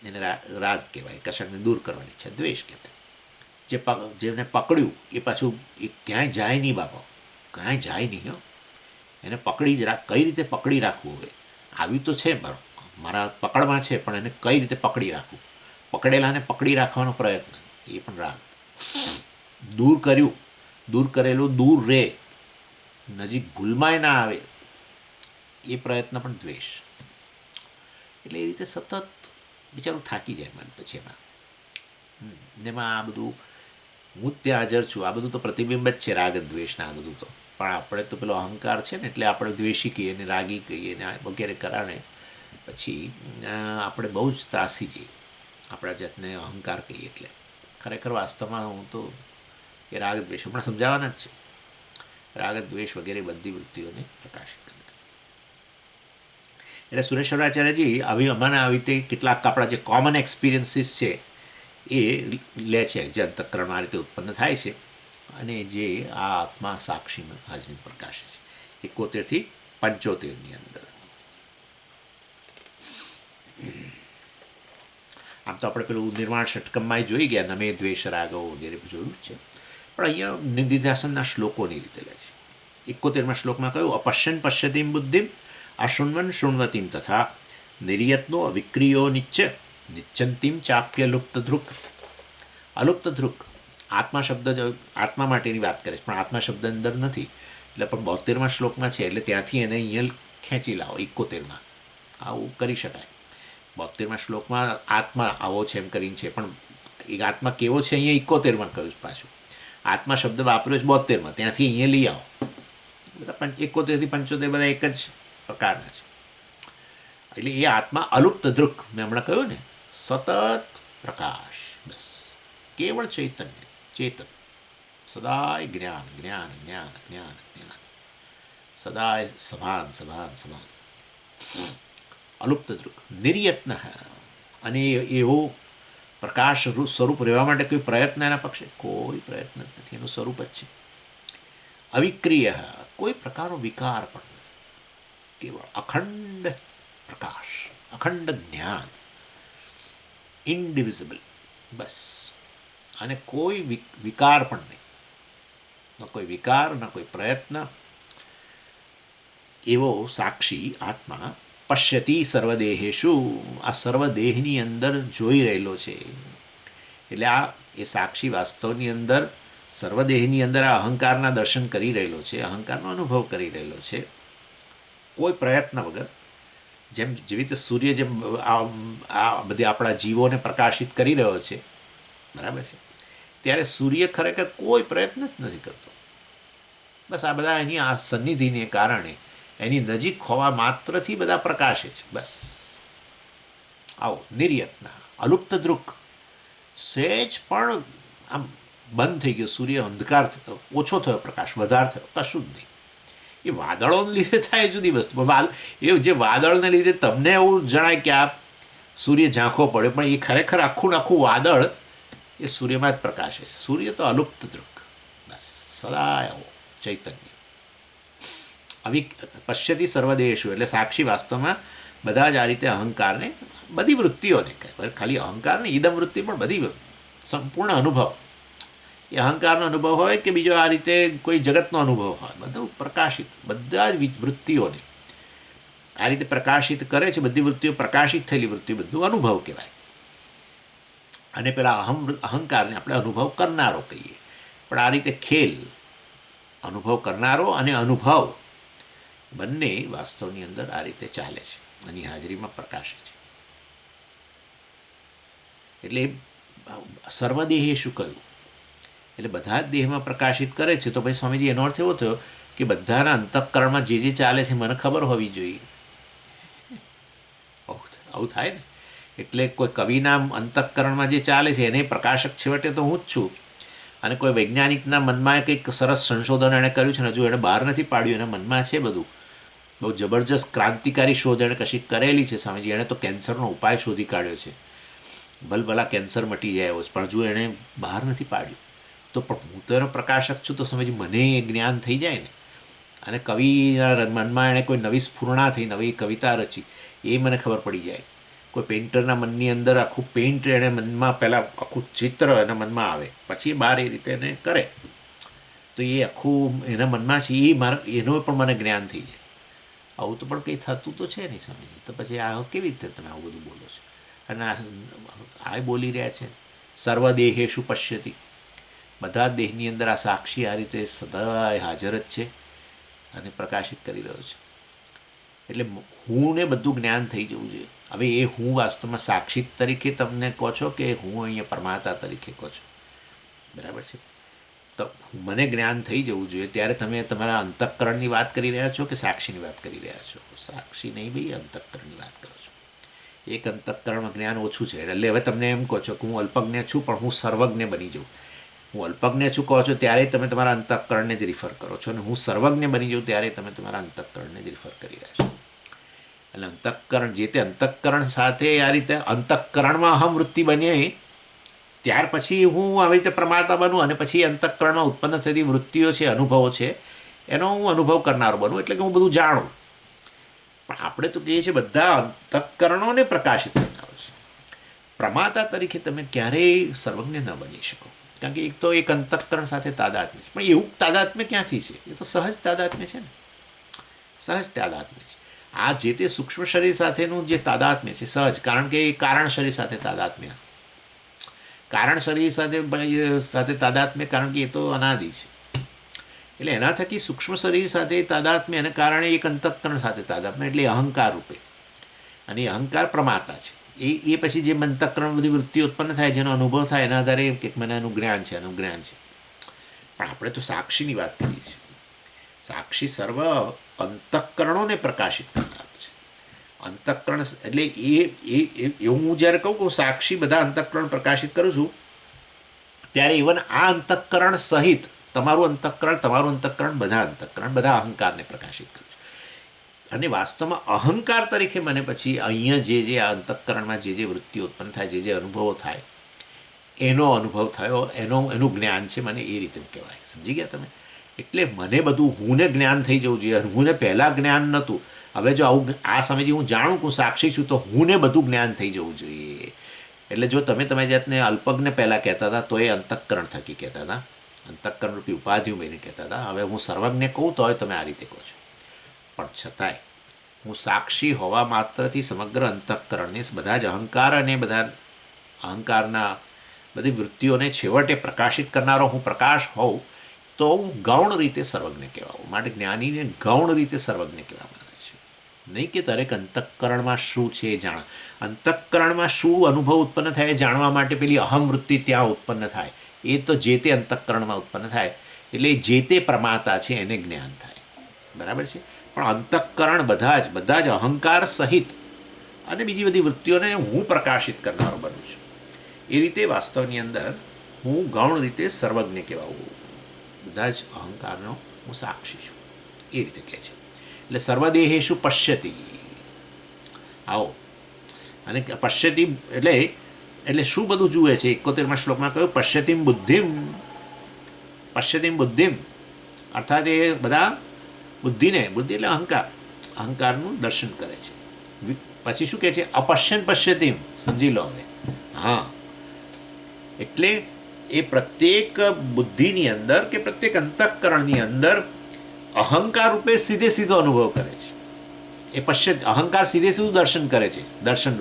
એને રાગ કહેવાય. કશાકને દૂર કરવાની ઈચ્છા દ્વેષ કહેવાય. જેને પકડ્યું એ પાછું એ ક્યાંય જાય નહીં બાપા, ક્યાંય જાય નહીં. એને કઈ રીતે પકડી રાખવું હવે? આવ્યું તો છે મારા પકડમાં છે, પણ એને કઈ રીતે પકડી રાખવું? પકડેલાને પકડી રાખવાનો પ્રયત્ન, એ પણ રાગ. દૂર કરેલું દૂર રહે, નજીક ભૂલમાંય ના આવે એ પ્રયત્ન પણ દ્વેષ. એટલે એ રીતે સતત બિચારું થાકી જાય મન પછી એમાં. એમાં આ બધું હું જ ત્યાં હાજર છું, આ બધું તો પ્રતિબિંબ જ છે રાગ દ્વેષના. આ બધું તો પણ આપણે તો પેલો અહંકાર છે ને, એટલે આપણે દ્વેષી કહીએ ને રાગી કહીએ ને વગેરે કારણે પછી આપણે બહુ જ ત્રાસી જઈએ. આપણા જાતને અહંકાર કહીએ. એટલે ખરેખર વાસ્તવમાં હું તો એ રાગ દ્વેષ હમણાં સમજાવવાના જ છે. રાગ દ્વેષ વગેરે બધી વૃત્તિઓને પ્રકાશિત કરે. એટલે સુરેશ્વરાચાર્યજી આવી અમારા આવી રીતે કેટલાક આપણા જે કોમન એક્સપિરિયન્સીસ છે એ લે છે, જે અંતઃકરણમાં આ રીતે ઉત્પન્ન થાય છે અને જે આ આત્મા સાક્ષીમાં હાજરી પ્રકાશે છે 71 થી 75ની અંદર. આમ તો આપણે પેલું નિર્માણ ષટકમમાં જોઈ ગયા, નમે દ્વેષ રાગો વગેરે જોયું જ છે. પણ અહીંયા નિધિધ્યાસનના શ્લોકોની રીતે લે છે. 71માં શ્લોકમાં કહ્યું, અપશ્યન પશ્યતીમ બુદ્ધિમ અશૃણવન શૃણવતીમ તથા નિર્યત્નો અવિક્રિયો નિચ્ચંતીમ ચાપ્ય લુપ્ત ધ્રુક. અલુપ્ત ધ્રુક આત્મા શબ્દ આત્મા માટેની વાત કરે છે, પણ આત્મા શબ્દ અંદર નથી. એટલે પણ 72માં શ્લોકમાં છે, એટલે ત્યાંથી એને અહીંયા ખેંચી લાવો. 71માં આવું કરી શકાય. 72માં શ્લોકમાં આત્મા આવો છે એમ કરીને છે, પણ એ આત્મા કેવો છે અહીંયા 71માં કહ્યું પાછું. આત્મા શબ્દ વાપર્યો છે 72માં, ત્યાંથી અહીંયા લઈ આવો. બધા 71 થી 75 બધા એક જ પ્રકારના છે. એટલે એ આત્મા અલુપ્ત દૃક, મેં હમણાં કહ્યું ને, સતત પ્રકાશ, બસ કેવળ ચૈતન્ય, ચેતન, સદાય જ્ઞાન જ્ઞાન જ્ઞાન જ્ઞાન જ્ઞાન, સદાય સમાન સમાન સમાન, અલુપ્ત દૃક, નિર્યત્ન. અને એવો પ્રકાશ સ્વરૂપ રહેવા માટે કોઈ પ્રયત્ન એના પક્ષે કોઈ પ્રયત્ન જ નથી, એનું સ્વરૂપ જ છે. અવિક્રિય, કોઈ પ્રકારનો વિકાર પણ નથી, કેવળ અખંડ પ્રકાશ, અખંડ જ્ઞાન, ઇનડિવિઝિબલ, બસ. અને કોઈ વિકાર પણ નહીં, ન કોઈ વિકાર, ન કોઈ પ્રયત્ન. એવો સાક્ષી આત્મા પશ્યતી સર્વદેહેશુ, આ સર્વદેહની અંદર જોઈ રહેલો છે. એટલે આ એ સાક્ષી વાસ્તવની અંદર સર્વદેહની અંદર આ અહંકારના દર્શન કરી રહેલો છે, અહંકારનો અનુભવ કરી રહેલો છે, કોઈ પ્રયત્ન વગર. જેમ જેવી રીતે સૂર્ય જેમ આ બધી આપણા જીવોને પ્રકાશિત કરી રહ્યો છે, બરાબર છે, ત્યારે સૂર્ય ખરેખર કોઈ પ્રયત્ન જ નથી કરતો. બસ આ બધા એની આ સન્નિધિને કારણે, એની નજીક હોવા માત્રથી બધા પ્રકાશે છે, બસ. આવો નિર્યત્ન, અલુપ્ત દૃક, સહેજ પણ આમ બંધ થઈ ગયો સૂર્ય, અંધકાર ઓછો થયો, પ્રકાશ વધારે થયો, કશું જ નહીં. એ વાદળોને લીધે થાય જુદી વસ્તુ. એ જે વાદળને લીધે તમને એવું જણાય કે આ સૂર્ય ઝાંખો પડ્યો, પણ એ ખરેખર આખું આખું વાદળ એ સૂર્યમાં જ પ્રકાશે. સૂર્ય તો અલુપ્ત દૃક, બસ સદાય આવો ચૈતન્ય. પશ્યતી સર્વદેશુ, એટલે સાક્ષી વાસ્તવમાં બધા જ આ રીતે અહંકારને, બધી વૃત્તિઓને, ખાલી અહંકાર ને, ઈદમ વૃત્તિ પણ બધી સંપૂર્ણ અનુભવ, એ અહંકારનો અનુભવ હોય કે બીજો આ રીતે કોઈ જગતનો અનુભવ હોય, બધું પ્રકાશિત, બધા જ વૃત્તિઓને આ રીતે પ્રકાશિત કરે છે. બધી વૃત્તિઓ, પ્રકાશિત થયેલી વૃત્તિઓ, બધું અનુભવ કહેવાય. અને પેલા અહંકારને આપણે અનુભવ કરનારો કહીએ. પણ આ રીતે ખેલ, અનુભવ કરનારો અને અનુભવ બંને વાસ્તવની અંદર આ રીતે ચાલે છે, એની હાજરીમાં પ્રકાશે છે. એટલે સર્વદેહે શું કહ્યું, એટલે બધા જ દેહમાં પ્રકાશિત કરે છે. તો ભાઈ સ્વામીજી, એનો અર્થ એવો થયો કે બધાના અંતઃકરણમાં જે ચાલે છે મને ખબર હોવી જોઈએ. આવું થાય ને. એટલે કોઈ કવિના અંતઃકરણમાં જે ચાલે છે એને પ્રકાશક છેવટે તો હું જ છું. અને કોઈ વૈજ્ઞાનિકના મનમાં કંઈક સરસ સંશોધન એણે કર્યું છે ને, હજુ એણે બહાર નથી પાડ્યું, એના મનમાં છે બધું, બહુ જબરજસ્ત ક્રાંતિકારી શોધ એણે કશી કરેલી છે સ્વામીજી. એણે તો કેન્સરનો ઉપાય શોધી કાઢ્યો છે, ભલભલા કેન્સર મટી જાય એવો છે, પણ હજુ એણે બહાર નથી પાડ્યું. તો પણ હું તો એનો પ્રકાશક છું, તો સમજી મને એ જ્ઞાન થઈ જાય ને. અને કવિના મનમાં એણે કોઈ નવી સ્ફૂર્ણા થઈ, નવી કવિતા રચી, એ મને ખબર પડી જાય. કોઈ પેઇન્ટરના મનની અંદર આખું પેઇન્ટ એણે મનમાં, પહેલાં આખું ચિત્ર એના મનમાં આવે, પછી બહાર એ રીતે એને કરે, તો એ આખું એના મનમાં છે, એ એનું પણ મને જ્ઞાન થઈ જાય. આવું તો પણ કંઈ થતું તો છે નહીં સમજી. તો પછી આ કેવી રીતે તમે આવું બધું બોલો છો? અને આ બોલી રહ્યા છે સર્વદેહેશુ પશ્યતી, બધા દેહની અંદર આ સાક્ષી આ રીતે સદાય હાજર જ છે. અને પ્રકાશિત કરી રહ્યો છે. એટલે હુંને બધું જ્ઞાન થઈ જવું જોઈએ. હવે એ હું વાસ્તવમાં સાક્ષી તરીકે તમને કહો છો કે હું અહીંયા પરમાત્મા તરીકે કહો છો, બરાબર છે? તો મને જ્ઞાન થઈ જવું જોઈએ ત્યારે તમે તમારા અંતઃકરણની વાત કરી રહ્યા છો કે સાક્ષીની વાત કરી રહ્યા છો? સાક્ષી નહીં ભાઈ, અંતઃકરણની વાત કરો છો. એક અંતઃકરણમાં જ્ઞાન ઓછું છે એટલે હવે તમને એમ કહો છો કે હું અલ્પજ્ઞ છું પણ હું સર્વજ્ઞ બની જાઉં. હું અલ્પજ્ઞ છું કહો છો ત્યારે તમે તમારા અંતઃકરણને જ રિફર કરો છો, અને હું સર્વજ્ઞ બની જાઉં ત્યારે તમે તમારા અંતઃકરણને જ રિફર કરી રહ્યા છો. એટલે અંતઃકરણ જે તે અંતઃકરણ સાથે આ રીતે અંતઃકરણમાં અહમ વૃત્તિ બને ત્યાર પછી હું આવી રીતે પરમાત્મા બનું, અને પછી અંતઃકરણમાં ઉત્પન્ન થતી વૃત્તિઓ છે, અનુભવો છે, એનો હું અનુભવ કરનારો બનું, એટલે કે હું બધું જાણું. પણ આપણે તો કહીએ છીએ બધા અંતઃકરણોને પ્રકાશિત કરનારો છે. પ્રમાતા તરીકે તમે ક્યારેય સર્વજ્ઞ ન બની શકો, કારણ કે એક તો એક અંતઃકરણ સાથે તાદાત્મ્ય છે. પણ એવું તાદાત્મ્ય ક્યાંથી છે? એ તો સહજ તાદાત્મ્ય છે ને, સહજ તાદાત્મ્ય છે. આ જે તે સૂક્ષ્મ શરીર સાથેનું જે તાદાત્મ્ય છે સહજ, કારણ કે એ કારણ શરીર સાથે તાદાત્મ્ય, કારણ શરીર સાથે તાદાત્મ્ય, કારણ કે એ તો અનાદિ છે. એટલે એના થકી સૂક્ષ્મ શરીર સાથે તાદાત્મ્ય અને કારણે એક અંતઃકરણ સાથે તાદાત્મ્ય, એટલે અહંકાર રૂપે. અને એ અહંકાર પ્રમાતા છે. એ પછી જે અંતઃકરણ બધી વૃત્તિ ઉત્પન્ન થાય, જેનો અનુભવ થાય, એના આધારે કે મને એનું જ્ઞાન છે, એનું જ્ઞાન છે. પણ આપણે તો સાક્ષીની વાત કરીએ છીએ. સાક્ષી સર્વ અંતઃકરણોને પ્રકાશિત કરનારો છે. અંતઃકરણ એટલે એવું હું જ્યારે કહું કે સાક્ષી બધા અંતઃકરણ પ્રકાશિત કરું છું, ત્યારે ઇવન આ અંતઃકરણ સહિત તમારું અંતઃકરણ બધા અહંકારને પ્રકાશિત કરું છું. અને વાસ્તવમાં અહંકાર તરીકે મને પછી અહીંયા જે આ અંતઃકરણમાં જે વૃત્તિઓ ઉત્પન્ન થાય, જે અનુભવો થાય, એનો અનુભવ થયો, એનું જ્ઞાન છે, મને એ રીતે કહેવાય. સમજી ગયા તમે? એટલે મને બધું હુંને જ્ઞાન થઈ જવું જોઈએ. હુંને પહેલાં જ્ઞાન નહોતું, હવે જો આવું આ સમયથી હું જાણું કે હું સાક્ષી છું તો હુંને બધું જ્ઞાન થઈ જવું જોઈએ. એટલે જો તમે તમારી જાતને અલ્પજ્ઞ પહેલાં કહેતા હતા તો એ અંતઃકરણ થકી કહેતા હતા, અંતઃકરણ રૂપી ઉપાધિઓ મેળવીને કહેતા હતા. હવે હું સર્વજ્ઞ કહું તો તમે આ રીતે કહો છો. પણ છતાંય હું સાક્ષી હોવા માત્રથી સમગ્ર અંતઃકરણને, બધા જ અહંકાર અને બધા અહંકારના બધી વૃત્તિઓને છેવટે પ્રકાશિત કરનારો હું પ્રકાશ હોઉં તો હું ગૌણ રીતે સર્વજ્ઞ કહેવાઉં. માટે જ્ઞાનીને ગૌણ રીતે સર્વજ્ઞ કહેવામાં આવે છે. નહીં કે દરેક અંતઃકરણમાં શું છે એ જાણ, અંતઃકરણમાં શું અનુભવ ઉત્પન્ન થાય એ જાણવા માટે પેલી અહમ વૃત્તિ ત્યાં ઉત્પન્ન થાય, એ તો જે તે અંતઃકરણમાં ઉત્પન્ન થાય, એટલે જે તે પ્રમાતા છે એને જ્ઞાન થાય. બરાબર છે? પણ અંતઃકરણ બધા જ અહંકાર સહિત અને બીજી બધી વૃત્તિઓને હું પ્રકાશિત કરનારો બનું છું. એ રીતે વાસ્તવની અંદર હું ગૌણ રીતે સર્વજ્ઞ કહેવાઉં. બધા જ અહંકારનો હું સાક્ષી છું, એ રીતે કહે છે. એટલે સર્વદેહેશુ પશ્યતિ, આવો. અને પશ્યતિ એટલે શું બધું જુએ છે? 71મા શ્લોકમાં કહ્યું પશ્યતિમ બુદ્ધિમ, અર્થાત એ બધા બુદ્ધિ એટલે અહંકારનું દર્શન કરે છે. પછી શું કહે છે? અપશ્યન પશ્યતિમ, સમજી લો હવે. હા, એટલે એ પ્રત્યેક બુદ્ધિની અંદર કે પ્રત્યેક અંતઃકરણની અંદર અહંકાર રૂપે સીધો અનુભવ કરે છે. એ અહંકાર સીધું દર્શન કરે છે. દર્શન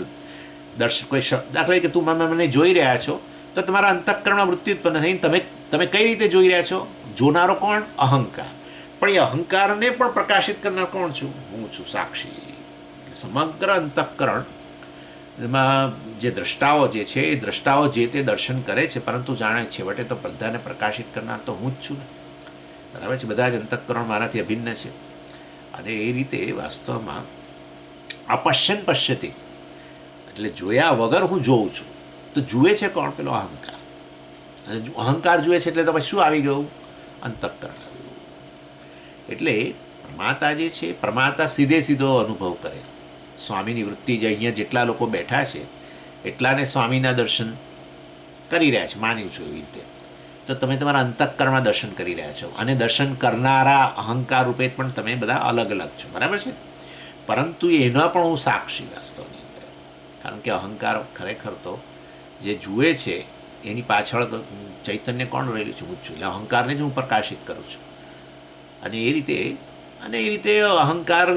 કોઈ દાખલા કે તું મને જોઈ રહ્યા છો તો તમારા અંતઃકરણમાં વૃત્તિ ઉત્પન્ન થઈને તમે કઈ રીતે જોઈ રહ્યા છો? જોનારો કોણ? અહંકાર. પણ એ અહંકારને પણ પ્રકાશિત કરનાર કોણ છું? હું છું, સાક્ષી. સમગ્ર અંતઃકરણ એમાં જે દ્રષ્ટાઓ જે છે એ દ્રષ્ટાઓ જે તે દર્શન કરે છે, પરંતુ જાણે છેવટે તો બધાને પ્રકાશિત કરનાર તો હું જ છું ને. બરાબર છે? બધા જ અંતઃકરણ મારાથી અભિન્ન છે. અને એ રીતે વાસ્તવમાં અપશ્યન પશ્યતિ એટલે જોયા વગર હું જોઉં છું. તો જુએ છે કોણ? પેલો અહંકાર. અને અહંકાર જુએ છે એટલે તો પછી શું આવી ગયું? અંતઃકરણ આવી ગયું. એટલે પ્રમાતા જે છે, પ્રમાતા સીધો અનુભવ કરે. સ્વામીની વૃત્તિ જે અહીંયા જેટલા લોકો બેઠા છે એટલાને સ્વામીના દર્શન કરી રહ્યા છે, માન્યું છું એવી રીતે. તો તમે તમારા અંતઃકરણમાં દર્શન કરી રહ્યા છો, અને દર્શન કરનારા અહંકાર રૂપે પણ તમે બધા અલગ છો. બરાબર છે? પરંતુ એના પણ હું સાક્ષી વાસ્તવની અંદર, કારણ કે અહંકાર ખરેખર તો જે જુએ છે એની પાછળ ચૈતન્ય કોણ રહેલું છે? હું જ છું. એટલે અહંકારને જ હું પ્રકાશિત કરું છું. અને એ રીતે અહંકાર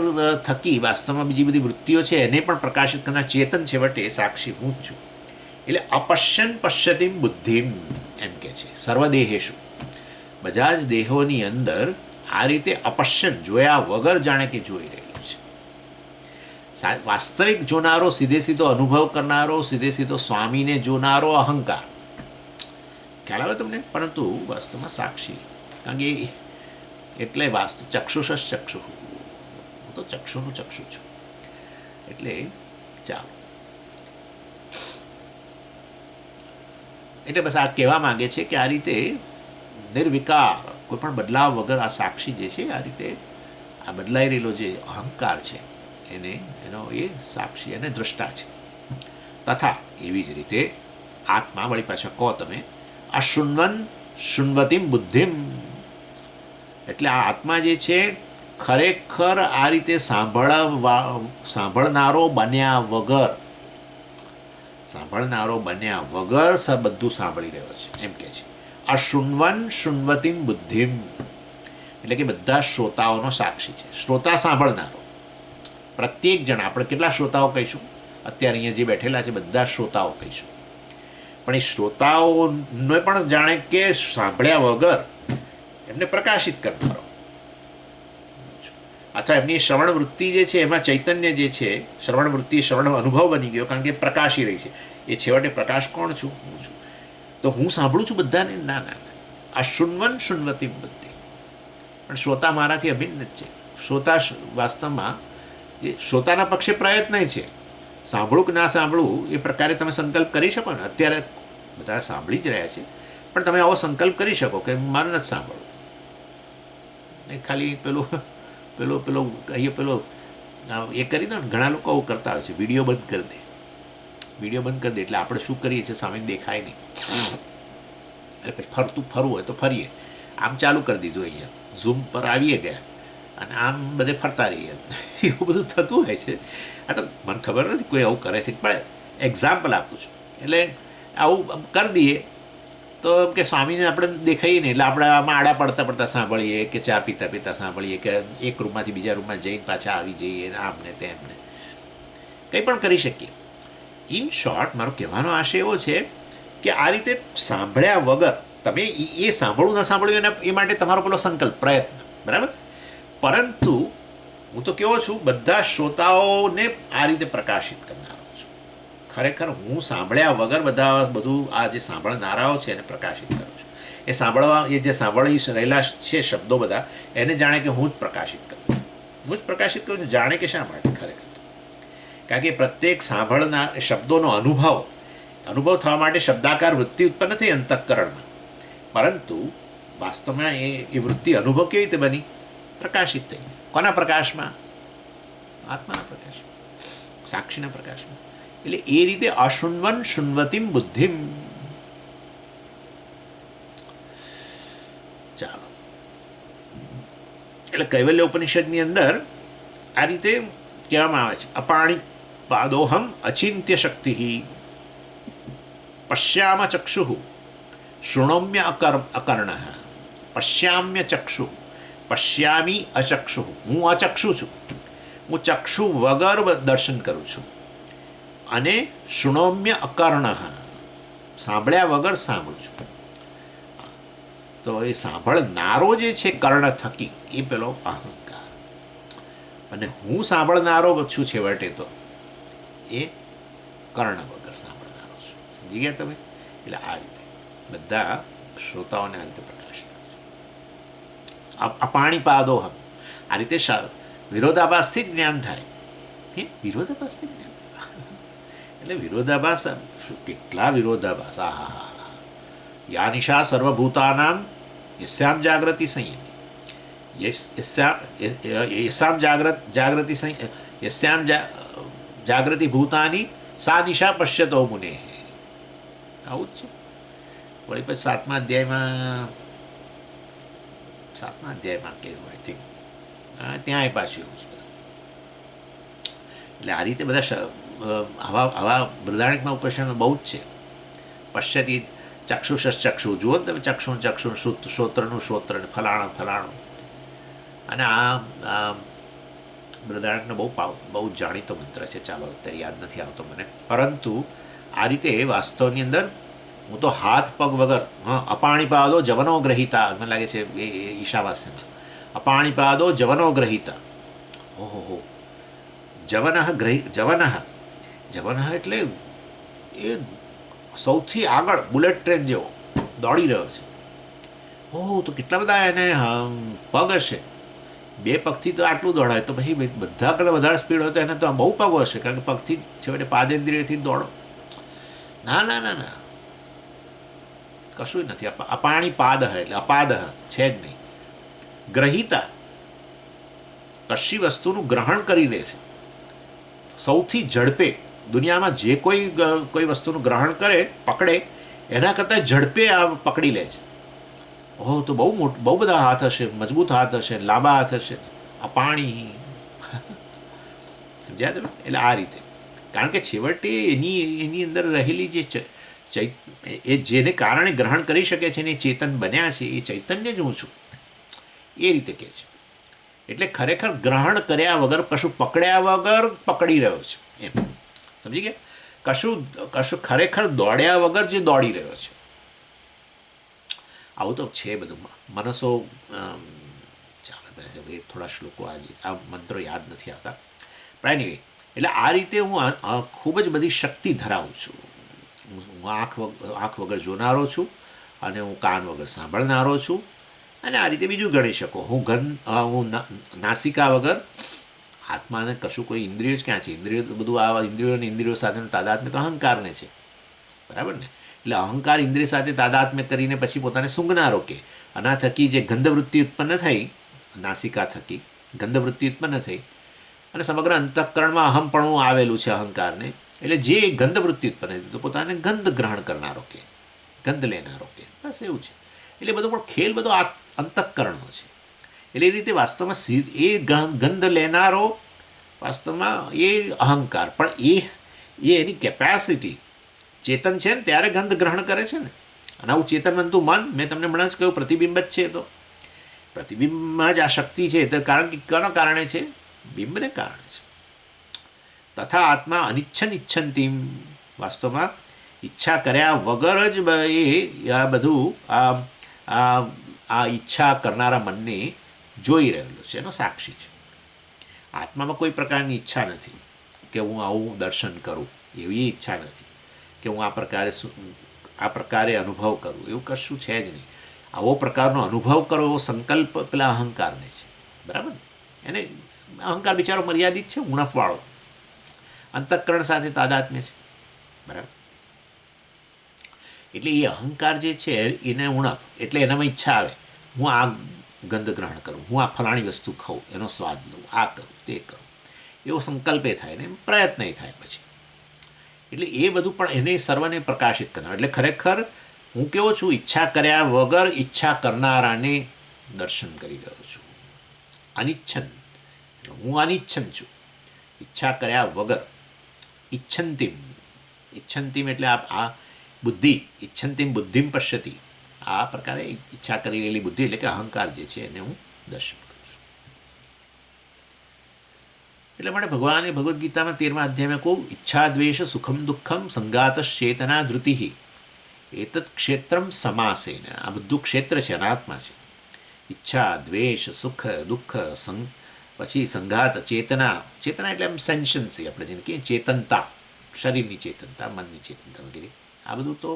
થકી વાસ્તવમાં બીજી બધી વૃત્તિઓ છે એને પણ પ્રકાશિત કરનાર ચેતન છેવટે સાક્ષી હું જ છું. એટલે અપશ્યન પશ્યતિમ બુદ્ધિમ એમ કે છે. સર્વદેહેશુ, બધા જ દેહોની અંદર આ રીતે અપશ્યન જોયા વગર જાણે કે જોઈ રહેલું છે. વાસ્તવિક જોનારો, સીધે સીધો અનુભવ કરનારો, સીધે સીધો સ્વામીને જોનારો અહંકાર, ખ્યાલ આવે તમને? પરંતુ વાસ્તવમાં સાક્ષી, કારણ કે એટલે વાસ્તવ ચક્ષુષ ચક્ષુ, હું તો ચક્ષુનું ચક્ષુ છું. એટલે ચાલો, એટલે બસ આ કહેવા માગે છે કે આ રીતે નિર્વિકાર, કોઈ પણ બદલાવ વગર આ સાક્ષી જે છે, આ રીતે આ બદલાઈ રહેલો જે અહંકાર છે એનો એ સાક્ષી અને દ્રષ્ટા છે. તથા એવી જ રીતે આત્મા, વળી પાછા કહો તમે, અશુન્વન શુન્વતીમ બુદ્ધિમ, એટલે આ આત્મા જે છે ખરેખર આ રીતે સાંભળનારો બન્યા વગર બધું સાંભળી રહ્યો છે, એમ કે છે. અશુન્વન શુન્વતીમ બુદ્ધિમ, એટલે કે બધા શ્રોતાઓનો સાક્ષી છે. શ્રોતા સાંભળનારો, પ્રત્યેક જણ, આપણે કેટલા શ્રોતાઓ કહીશું? અત્યારે અહીંયા જે બેઠેલા છે બધા શ્રોતાઓ કહીશું, પણ એ શ્રોતાઓને પણ જાણે કે સાંભળ્યા વગર એમને પ્રકાશિત કરનારો, અથવા એમની શ્રવણ વૃત્તિ જે છે એમાં ચૈતન્ય જે છે, શ્રવણ વૃત્તિ શ્રવણ અનુભવ બની ગયો, કારણ કે પ્રકાશી રહી છે. એ છેવટે પ્રકાશ કોણ છું? હું છું. તો હું સાંભળું છું બધાને? ના ના ના, આ શુન્વન શુન્વતી બુદ્ધિ. પણ શ્રોતા મારાથી અભિન્ન જ છે. શ્રોતા વાસ્તવમાં જે શ્રોતાના પક્ષે પ્રયત્ન છે, સાંભળું કે ના સાંભળવું એ પ્રકારે તમે સંકલ્પ કરી શકો ને. અત્યારે બધા સાંભળી જ રહ્યા છે, પણ તમે આવો સંકલ્પ કરી શકો કે મારે નથી સાંભળવું. એ ખાલી પેલું અહીંયા પેલો એ કરી દો ને. ઘણા લોકો આવું કરતા હોય છે, વિડીયો બંધ કરી દે એટલે આપણે શું કરીએ છીએ સામે દેખાય નહીં, એટલે પછી ફરવું હોય તો ફરીએ. આમ ચાલુ કરી દીધું, અહીંયા ઝૂમ પર આવીએ ગયા અને આમ બધે ફરતા રહીએ. એવું બધું થતું હોય છે. આ તો મને ખબર નથી કોઈ આવું કરે છે, પણ એક્ઝામ્પલ આપું છું. એટલે આવું કરી દઈએ તો કે સ્વામીને આપણે દેખાઈએ ને, એટલે આપણે આમાં આડા પડતા સાંભળીએ, કે ચા પીતા સાંભળીએ, કે એક રૂમમાંથી બીજા રૂમમાં જઈને પાછા આવી જઈએ, આમને તેમને કંઈ પણ કરી શકીએ. ઇન શોર્ટ, મારો કહેવાનો આશય એવો છે કે આ રીતે સાંભળ્યા વગર તમે એ સાંભળવું ન સાંભળ્યું એ માટે તમારો પેલો સંકલ્પ, પ્રયત્ન, બરાબર. પરંતુ હું તો કેવો છું, બધા શ્રોતાઓને આ રીતે પ્રકાશિત કરનારો છું. ખરેખર હું સાંભળ્યા વગર બધું આ જે સાંભળનારાઓ છે એને પ્રકાશિત કરું છું. એ જે સાંભળી રહેલા છે શબ્દો બધા, એને જાણે કે હું જ પ્રકાશિત કરું છું. જાણે કે શા માટે? ખરેખર કારણ કે પ્રત્યેક સાંભળનાર શબ્દોનો અનુભવ થવા માટે શબ્દાકાર વૃત્તિ ઉત્પન્ન થઈ અંતઃકરણમાં, પરંતુ વાસ્તવમાં એ વૃત્તિ અનુભવ કેવી રીતે બની? પ્રકાશિત થઈ. કોના પ્રકાશમાં? આત્માના પ્રકાશમાં, સાક્ષીના પ્રકાશમાં. એટલે એ રીતે અશુન્વન શુન્વતીમ બુદ્ધિમ. ચાલો, એટલે કૈવલ્ય ઉપનિષદની અંદર આ રીતે કહેવામાં આવે છે, અપાણી પાદોહમ અચિંત્ય શક્તિ પશ્યામ ચક્ષુ શૃણોમ્ય અકર્ણ પશ્યામ્ય ચક્ષુ પશ્યામી અચક્ષુ. હું અચક્ષુ છું, હું ચક્ષુ વગર દર્શન કરું છું. અને શૃણોમ્ય અકર્ણ, સાંભળ્યા વગર સાંભળું છું. તો એ સાંભળનારો જે છે કર્ણ થકી, એ પેલો અહંકાર, અને હું સાંભળનારો છું છેવટે તો એ કર્ણ વગર સાંભળનારો છું. સમજી ગયા તમે? એટલે આ રીતે બધા શ્રોતાઓને આ રીતે પ્રકાશ અપાણીપાદોહમ. આ રીતે વિરોધાભાસથી જ જ્ઞાન થાય. વિરોધાભાસથી જ્ઞાન, એટલે વિરોધાભાસ, કેટલા વિરોધાભાસ! આહા! યા નિશા સર્વભૂતાનામ યસ્યામ જાગૃતિ સંયમી, યસ્યામ જાગૃતિ ભૂતાની સા નિશા પશ્યતો મુને. આવું જ છે. વળી પછી સાતમા અધ્યાયમાં કેવું આઈ થિંક ત્યાં પાછું એવું છે. એટલે આ રીતે બધા આવા બૃહદારણ્યકમાં ઉપનિષદમાં બહુ જ છે. પશ્યતી ચક્ષુષ જુઓ ને તમે, ચક્ષુ શ્રોત્રનું ફલાણું. અને આ બૃહદારણ્યકનો બહુ જાણીતો મંત્ર છે. ચાલો અત્યારે યાદ નથી આવતો મને, પરંતુ આ રીતે વાસ્તવની અંદર હું તો હાથ પગ વગર, અપાણીપાદો જવનો ગ્રહિતા, મને લાગે છે એ ઈશાવાસ્યમાં, અપાણીપાદો જવનો ગ્રહિતા. ઓહો, જવન એટલે એ સૌથી આગળ બુલેટ ટ્રેન જેવો દોડી રહ્યો છે. ઓહ, તો કેટલા બધા એને પગ હશે. 2 પગથી તો આટલું દોડાય, તો પછી બધા કરતાં વધારે સ્પીડ હોય તો એને તો બહુ પગો હશે, કારણ કે પગથી છેવટે પાદેન્દ્રિયથી દોડો. ના ના ના ના, કશું જ નથી. અપાણી પાદ એટલે અપાદ છે જ નહીં. ગ્રહિતા, કશી વસ્તુનું ગ્રહણ કરી લે છે સૌથી ઝડપે. દુનિયામાં જે કોઈ વસ્તુનું ગ્રહણ કરે, પકડે, એના કરતાં ઝડપે આ પકડી લે છે. ઓહ, તો બહુ બધા હાથ હશે, મજબૂત હાથ હશે, લાંબા હાથ હશે. આ પાણી સમજ્યા તમે? એટલે આ રીતે, કારણ કે છેવટે એની અંદર રહેલી જે એ જેને કારણે ગ્રહણ કરી શકે છે ને ચેતન બન્યા છે, એ ચૈતન્ય જ હું છું, એ રીતે કહે છે. એટલે ખરેખર ગ્રહણ કર્યા વગર, કશું પકડ્યા વગર પકડી રહ્યો છે એમ. સમજી ગયા? કશું ખરેખર દોડ્યા વગર જે દોડી રહ્યો છે. આવું તો છે બધું. મનસો ચાલે, થોડા શ્લોકો આ મંત્રો યાદ નથી આવતા, પણ એનીવે, એટલે આ રીતે હું ખૂબ જ બધી શક્તિ ધરાવું છું. હું આંખ વગર જોનારો છું, અને હું કાન વગર સાંભળનારો છું, અને આ રીતે બીજું ગણી શકો. હું નાસિકા વગર, આત્માને કશું કોઈ ઇન્દ્રિયો જ ક્યાં છે? ઇન્દ્રિયો તો બધું આ ઇન્દ્રિયો સાથેનો તાદાત્મ્ય તો અહંકારને છે, બરાબર ને? એટલે અહંકાર ઇન્દ્રિય સાથે તાદાત્મ્ય કરીને પછી પોતાને સૂંઘનારો કે, આના થકી જે ગંધવૃત્તિ ઉત્પન્ન થઈ, નાસિકા થકી ગંધવૃત્તિ ઉત્પન્ન થઈ, અને સમગ્ર અંતઃકરણમાં અહમપણું આવેલું છે અહંકારને. એટલે જે ગંધવૃત્તિ ઉત્પન્ન થઈ, તો પોતાને ગંધ ગ્રહણ કરનારો કે, ગંધ લેનારો કે, બસ એવું છે. એટલે બધો પણ ખેલ બધો અંતઃકરણનો છે. એટલે એ રીતે વાસ્તવમાં એ ગંધ લેનારો વાસ્તવમાં એ અહંકાર, પણ એ એની કેપેસિટી ચેતન છે ને ત્યારે ગંધ ગ્રહણ કરે છે ને. અને આવું ચેતનવંતું મન, મેં તમને હમણાં જ કહ્યું, પ્રતિબિંબ જ છે. તો પ્રતિબિંબમાં જ આ શક્તિ છે. તો કારણ કે કોના કારણે છે? બિંબને કારણે છે. તથા આત્મા અનિચ્છન વાસ્તવમાં ઈચ્છા કર્યા વગર જ આ બધું આ ઈચ્છા કરનારા મનને જોઈ રહેલો છે, એનો સાક્ષી છે. આત્મામાં કોઈ પ્રકારની ઈચ્છા નથી કે હું આવું દર્શન કરું, એવી ઈચ્છા નથી કે હું આ પ્રકારે અનુભવ કરું, એવું કશું છે જ નહીં. આવો પ્રકારનો અનુભવ કરો એવો સંકલ્પ પેલા અહંકારને છે, બરાબર? એને અહંકાર બિચારો મર્યાદિત છે, ઉણપવાળો, અંતઃકરણ સાથે તાદાત્મ્ય છે, બરાબર? એટલે એ અહંકાર જે છે એને ઉણપ, એટલે એનામાં ઈચ્છા આવે, હું આ ગંધ ગ્રહણ કરું, હું આ ફલાણી વસ્તુ ખાઉં, એનો સ્વાદ લઉં, આ કરું, તે કરું, એવો સંકલ્પ થાય ને પ્રયત્ન થાય પછી. એટલે એ બધું પણ એને સર્વને પ્રકાશિત કરનાર. એટલે ખરેખર હું કેવો છું? ઈચ્છા કર્યા વગર ઈચ્છા કરનારાને દર્શન કરી રહ્યો છું. અનિચ્છન, હું અનિચ્છન છું, ઈચ્છા કર્યા વગર. ઈચ્છંતિમ એટલે આ બુદ્ધિ, ઈચ્છંતિમ બુદ્ધિમ પશ્યતિ, આ પ્રકારે ઈચ્છા કરી રહેલી બુદ્ધિ એટલે કે અહંકાર જે છે એને હું દર્શન કરું છું. એટલે માટે ભગવાને ભગવદ્ ગીતામાં 13મા અધ્યાયમાં કહું, ઈચ્છા દ્વેષ સુખમ દુઃખમ સંઘાતશ્ચેતના ધૃતિ એતત ક્ષેત્રમ સમાસેન. આ બધું ક્ષેત્ર છે, અનાત્મા છે. ઈચ્છા, દ્વેષ, સુખ, દુઃખ, પછી સંઘાત, ચેતના. ચેતના એટલે એમ સેન્શન્સી, આપણે જેને કહીએ ચેતનતા, શરીરની ચેતનતા, મનની ચેતનતા વગેરે. આ બધું તો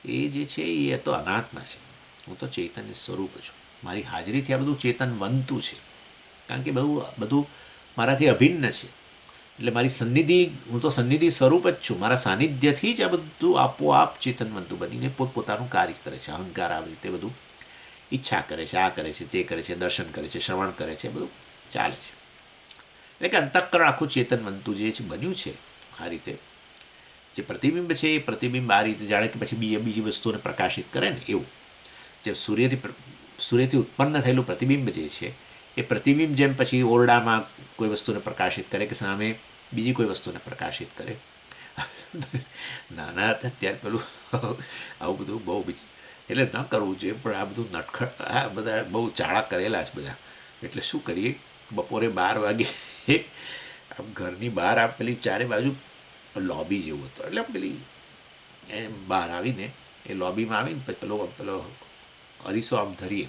એ જે છે એ તો અનાત્મા છે. હું તો ચૈતન્ય સ્વરૂપ છું. મારી હાજરીથી આ બધું ચેતન બનતું છે, કારણ કે બધું મારાથી અભિન્ન છે. એટલે મારી સન્નિધિ, હું તો સન્નિધિ સ્વરૂપ જ છું. મારા સાનિધ્યથી જ આ બધું આપોઆપ ચેતનવંતું બનીને પોતપોતાનું કાર્ય કરે છે. અહંકાર આવી રીતે બધું ઈચ્છા કરે છે, આ કરે છે, તે કરે છે, દર્શન કરે છે, શ્રવણ કરે છે, બધું ચાલે છે. એટલે કે અંતઃકરણ આખું ચેતનવંતું જે છે બન્યું છે. આ રીતે જે પ્રતિબિંબ છે એ પ્રતિબિંબ આ રીતે જાણે કે પછી બીજી વસ્તુઓને પ્રકાશિત કરે ને એવું. જે સૂર્યથી ઉત્પન્ન થયેલું પ્રતિબિંબ જે છે એ પ્રતિબિંબ જેમ પછી ઓરડામાં કોઈ વસ્તુને પ્રકાશિત કરે કે સામે બીજી કોઈ વસ્તુને પ્રકાશિત કરે. નાના હતા ત્યારે પેલું આવું બધું બહુ એટલે ન કરવું જોઈએ, પણ આ બધું આ બધા બહુ ચાળા કરેલા છે બધા. એટલે શું કરીએ, બપોરે 12 વાગે આમ ઘરની બહાર આમ પેલી ચારે બાજુ લોબી જેવું હતું, એટલે પેલી એમ બહાર આવીને એ લોબીમાં આવીને પછી પેલો અરીસો આમ ધરીએ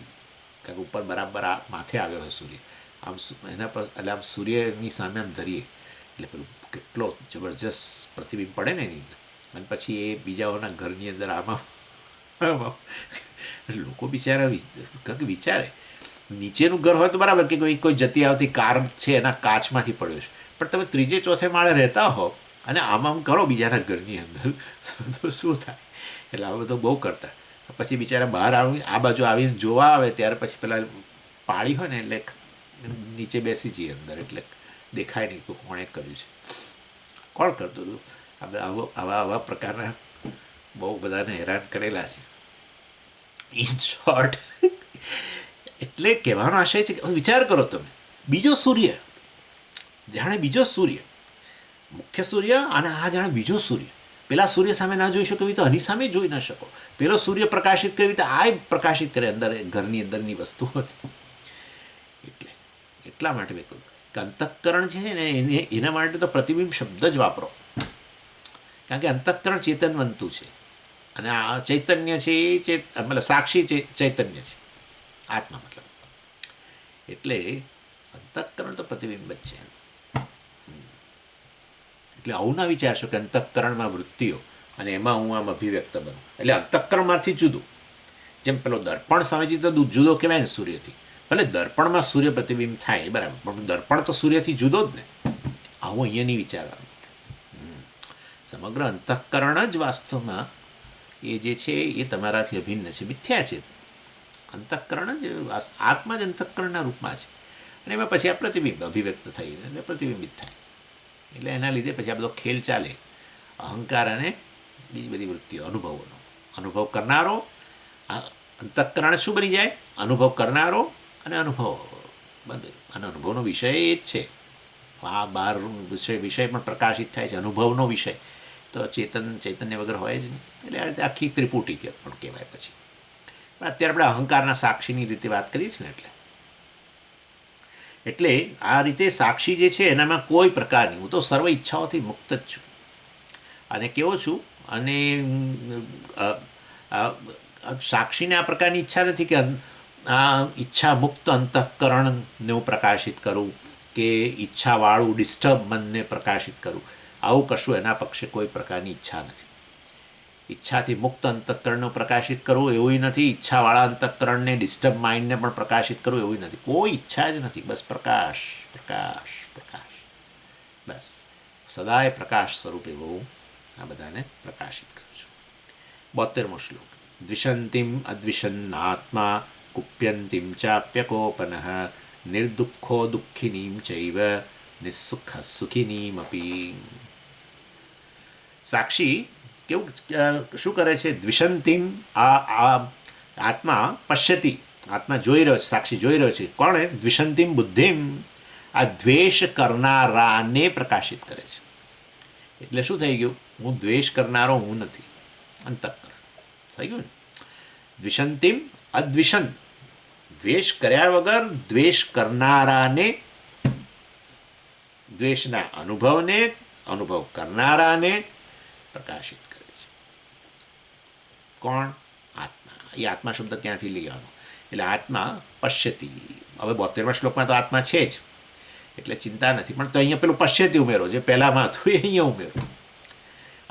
કારણ કે ઉપર બરાબર આ માથે આવ્યો હોય સૂર્ય, આમ એના પર એટલે આમ સૂર્યની સામે આમ ધરીએ એટલે પેલું કેટલો જબરજસ્ત પ્રતિબિંબ પડે ને એની અંદર. અને પછી એ બીજાઓના ઘરની અંદર આમાં લોકો બિચારા કંઈક વિચારે, નીચેનું ઘર હોય તો બરાબર કે કોઈ જતી આવતી કાર છે એના કાચમાંથી પડ્યો છે, પણ તમે ત્રીજે ચોથે માળે રહેતા હો અને આમ કરો બીજાના ઘરની અંદર તો શું થાય? એટલે આ બધું બહુ કરતા. પછી બિચારા બહાર આવી આ બાજુ આવીને જોવા આવે ત્યારે પછી પેલા પાળી હોય ને એટલે નીચે બેસી જઈએ અંદર, એટલે દેખાય નહીં કે કોણે કર્યું છે, કોણ કરતું હતું. આપણે આવા આવા પ્રકારના બહુ બધાને હેરાન કરેલા છે. ઇન શોર્ટ એટલે કહેવાનો આશય છે કે વિચાર કરો તમે, બીજો સૂર્ય જાણે બીજો સૂર્ય, મુખ્ય સૂર્ય અને આ જાણે બીજો સૂર્ય. પેલા સૂર્ય સામે ના જોઈ શકો એવી તો આની સામે જોઈ ન શકો. પેલો સૂર્ય પ્રકાશિત કરવી તો આ પ્રકાશિત કરે અંદર ઘરની અંદરની વસ્તુઓ. એટલે એટલા માટે મેં કહ્યું કે અંતઃકરણ છે ને એના માટે તો પ્રતિબિંબ શબ્દ જ વાપરો, કારણ કે અંતઃકરણ ચેતનવંતું છે અને આ ચૈતન્ય છે એ મતલબ સાક્ષી ચૈતન્ય છે, આત્મા મતલબ. એટલે અંતઃકરણ તો પ્રતિબિંબ જ છે. એટલે આવું ના વિચારશો કે અંતઃકરણમાં વૃત્તિઓ અને એમાં હું આમ અભિવ્યક્ત બનું. એટલે અંતઃકરણમાંથી જુદું, જેમ પેલો દર્પણ સમજી તો જુદો કહેવાય ને સૂર્યથી. ભલે દર્પણમાં સૂર્ય પ્રતિબિંબ થાય બરાબર, પણ દર્પણ તો સૂર્યથી જુદો જ ને. આવું અહીંયા નહીં વિચારવાનું. સમગ્ર અંતઃકરણ જ વાસ્તવમાં એ જે છે એ તમારાથી અભિન્ન છે, મિથ્યા છે. અંતઃકરણ જ આત્મા જ અંતઃકરણના રૂપમાં છે અને એમાં પછી આ પ્રતિબિંબ અભિવ્યક્ત થઈને એટલે પ્રતિબિંબિત થાય. એટલે એના લીધે પછી આ બધો ખેલ ચાલે, અહંકાર અને બીજી બધી વૃત્તિઓ, અનુભવોનો. અનુભવ કરનારો અંતઃકરણ શું બની જાય? અનુભવ કરનારો અને અનુભવ બધું. અને અનુભવનો વિષય એ જ છે. આ બહાર વિષય પણ પ્રકાશિત થાય છે, અનુભવનો વિષય તો ચૈતન્ય વગર હોય જ નહીં. એટલે આ રીતે આખી ત્રિપુટી પણ કહેવાય. પછી અત્યારે આપણે અહંકારના સાક્ષીની રીતે વાત કરીએ છીએ ને, એટલે આ રીતે સાક્ષી જે છે એનામાં કોઈ પ્રકારની, હું તો સર્વ ઈચ્છાઓથી મુક્ત જ છું અને કેવો છું. અને સાક્ષીને આ પ્રકારની ઈચ્છા નથી કે આ ઈચ્છા મુક્ત અંતઃકરણને હું પ્રકાશિત કરું કે ઈચ્છાવાળું ડિસ્ટર્બ મનને પ્રકાશિત કરું. આવું કશું એના પક્ષે કોઈ પ્રકારની ઈચ્છા નથી. ઈચ્છાથી મુક્ત અંતઃકરણને પ્રકાશિત કરવું એવું નથી, ઈચ્છાવાળા અંતઃકરણને ડિસ્ટર્બ માઇન્ડને પણ પ્રકાશિત કરવું એવું નથી. કોઈ ઈચ્છા જ નથી, બસ પ્રકાશ પ્રકાશ પ્રકાશ, બસ સદાય પ્રકાશ સ્વરૂપે હું આ બધાને પ્રકાશિત કરું છું. 72મો શ્લોક. દ્વિષંતિમ અદ્વિષન્નાત્મા કુપ્યંતિમ ચાપ્યકોપનઃ નિર્દુઃખો દુઃખિનીમ ચૈવ નિઃસુખ સુખિનીમપી. સાક્ષી કેવું શું કરે છે? દ્વિષંતિમ આત્મા પશ્યતિ, આત્મા જોઈ રહ્યો છે, સાક્ષી જોઈ રહ્યો છે. કોણે? દ્વિષંતિમ બુદ્ધિમ, આ દ્વેષ કરનારાને પ્રકાશિત કરે છે. એટલે શું થઈ ગયું? હું દ્વેષ કરનારો હું નથી, અંતઃકરણ થઈ ગયું ને. દ્વિષંતિમ અદ્વિષન, દ્વેષ કર્યા વગર દ્વેષ કરનારાને, દ્વેષના અનુભવને, અનુભવ કરનારાને પ્રકાશિત કરે છે. કોણ? આત્મા. એ આત્મા શબ્દ ત્યાંથી લેવાનો. એટલે આત્મા પશ્યતિ. હવે 72મા શ્લોકમાં તો આત્મા છે જ એટલે ચિંતા નથી, પણ તો અહીંયા પેલું પશ્યતિ ઉમેરો, જે પહેલામાં હતું એ અહીંયા ઉમેરો.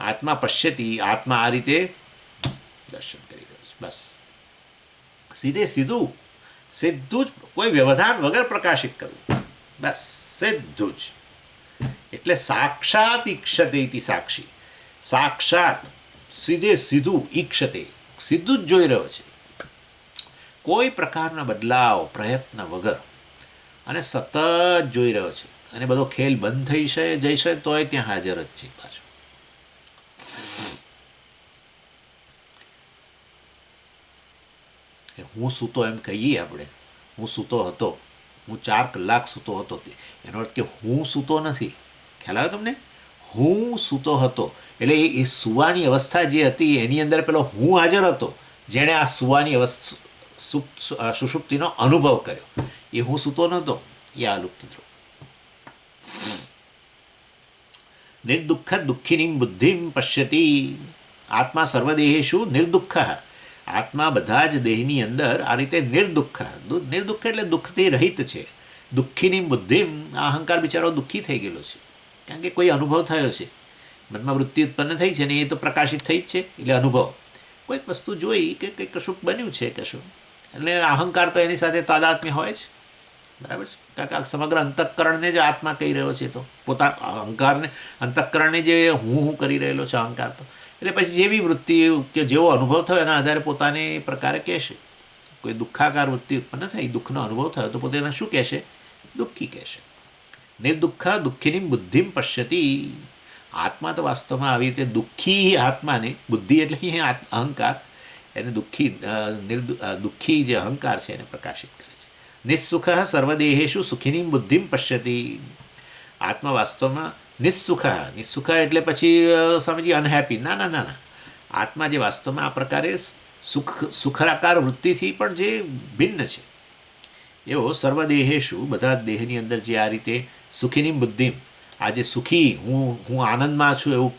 આત્મા પશ્યતિ, આત્મા આ રીતે દર્શન કરી રહ્યો છે. બસ સીધું જ, કોઈ વ્યવધાન વગર પ્રકાશિત કરવું, બસ સીધું જ. એટલે સાક્ષાત ઈક્ષતે ઇતિ સાક્ષી, સાક્ષાત સીધું ઈક્ષતે, સીધું જ જોઈ રહ્યો છે, કોઈ પ્રકારના બદલાવ પ્રયત્ન વગર, અને સતત જોઈ રહ્યો છે. અને બધો ખેલ બંધ થઈ જશે તોય ત્યાં હાજર જ છે પાછો. હું સૂતો એમ કહીએ આપણે, હું સૂતો હતો, હું 4 કલાક સૂતો હતો, એનો અર્થ કે હું સૂતો નથી. ખ્યાલ આવ્યો તમને? હું સૂતો હતો એટલે એ સૂવાની અવસ્થા જે હતી એની અંદર પેલો હું હાજર હતો, જેણે આ સૂવાની સુષુપ્તિનો અનુભવ કર્યો. એ હું સૂતો નહોતો, એ આ લુપ્ત ધ્રુવ. નિર્દુઃખ દુઃખિની બુદ્ધિમ પશ્યતિ. આત્મા સર્વદેહેષુ નિર્દુઃખ, આત્મા બધા જ દેહની અંદર આ રીતે નિર્દુઃખ નિર્દુઃખ એટલે દુઃખથી રહિત છે. દુઃખીની બુદ્ધિ, આ અહંકાર બિચારો દુઃખી થઈ ગયેલો છે, કારણ કે કોઈ અનુભવ થયો છે, મનમાં વૃત્તિ ઉત્પન્ન થઈ છે ને એ તો પ્રકાશિત થઈ જ છે. એટલે અનુભવ, કોઈક વસ્તુ જોઈ કે કંઈક કશુંક બન્યું છે કશું, એટલે અહંકાર તો એની સાથે તાદાત્મ્ય હોય જ, બરાબર છે. કારણ કે સમગ્ર અંતઃકરણને જ આત્મા કહી રહ્યો છે, તો અહંકારને, અંતઃકરણને જે હું કરી રહેલો છે અહંકાર, તો એટલે પછી જેવી વૃત્તિ કે જેવો અનુભવ થયો એના આધારે પોતાને પ્રકારે કહેશે. કોઈ દુઃખાકાર વૃત્તિ ઉત્પન્ન થઈ, દુઃખનો અનુભવ થયો તો પોતે એને શું કહેશે? દુઃખી કહેશે. નિર્દુઃખ દુઃખીની બુદ્ધિમ પશ્યતી. આત્મા તો વાસ્તવમાં આવી રીતે દુઃખી આત્માને, બુદ્ધિ એટલે અહીં અહંકાર, એને દુઃખી જે અહંકાર છે એને પ્રકાશિત કરે છે. નિઃસુખ સર્વદેહેશુ સુખીની બુદ્ધિમ પશ્યતી. આત્મા વાસ્તવમાં નિઃસુખ એટલે પછી સમજીએ અનહેપી, ના ના ના ના. આત્મા જે વાસ્તવમાં આ પ્રકારે સુખરાકાર વૃત્તિથી પણ જે ભિન્ન છે, એવો સર્વદેહેશુ બધા દેહની અંદર જે આ રીતે સુખીની બુદ્ધિ, આ જે સુખી હું આનંદમાં છું એવું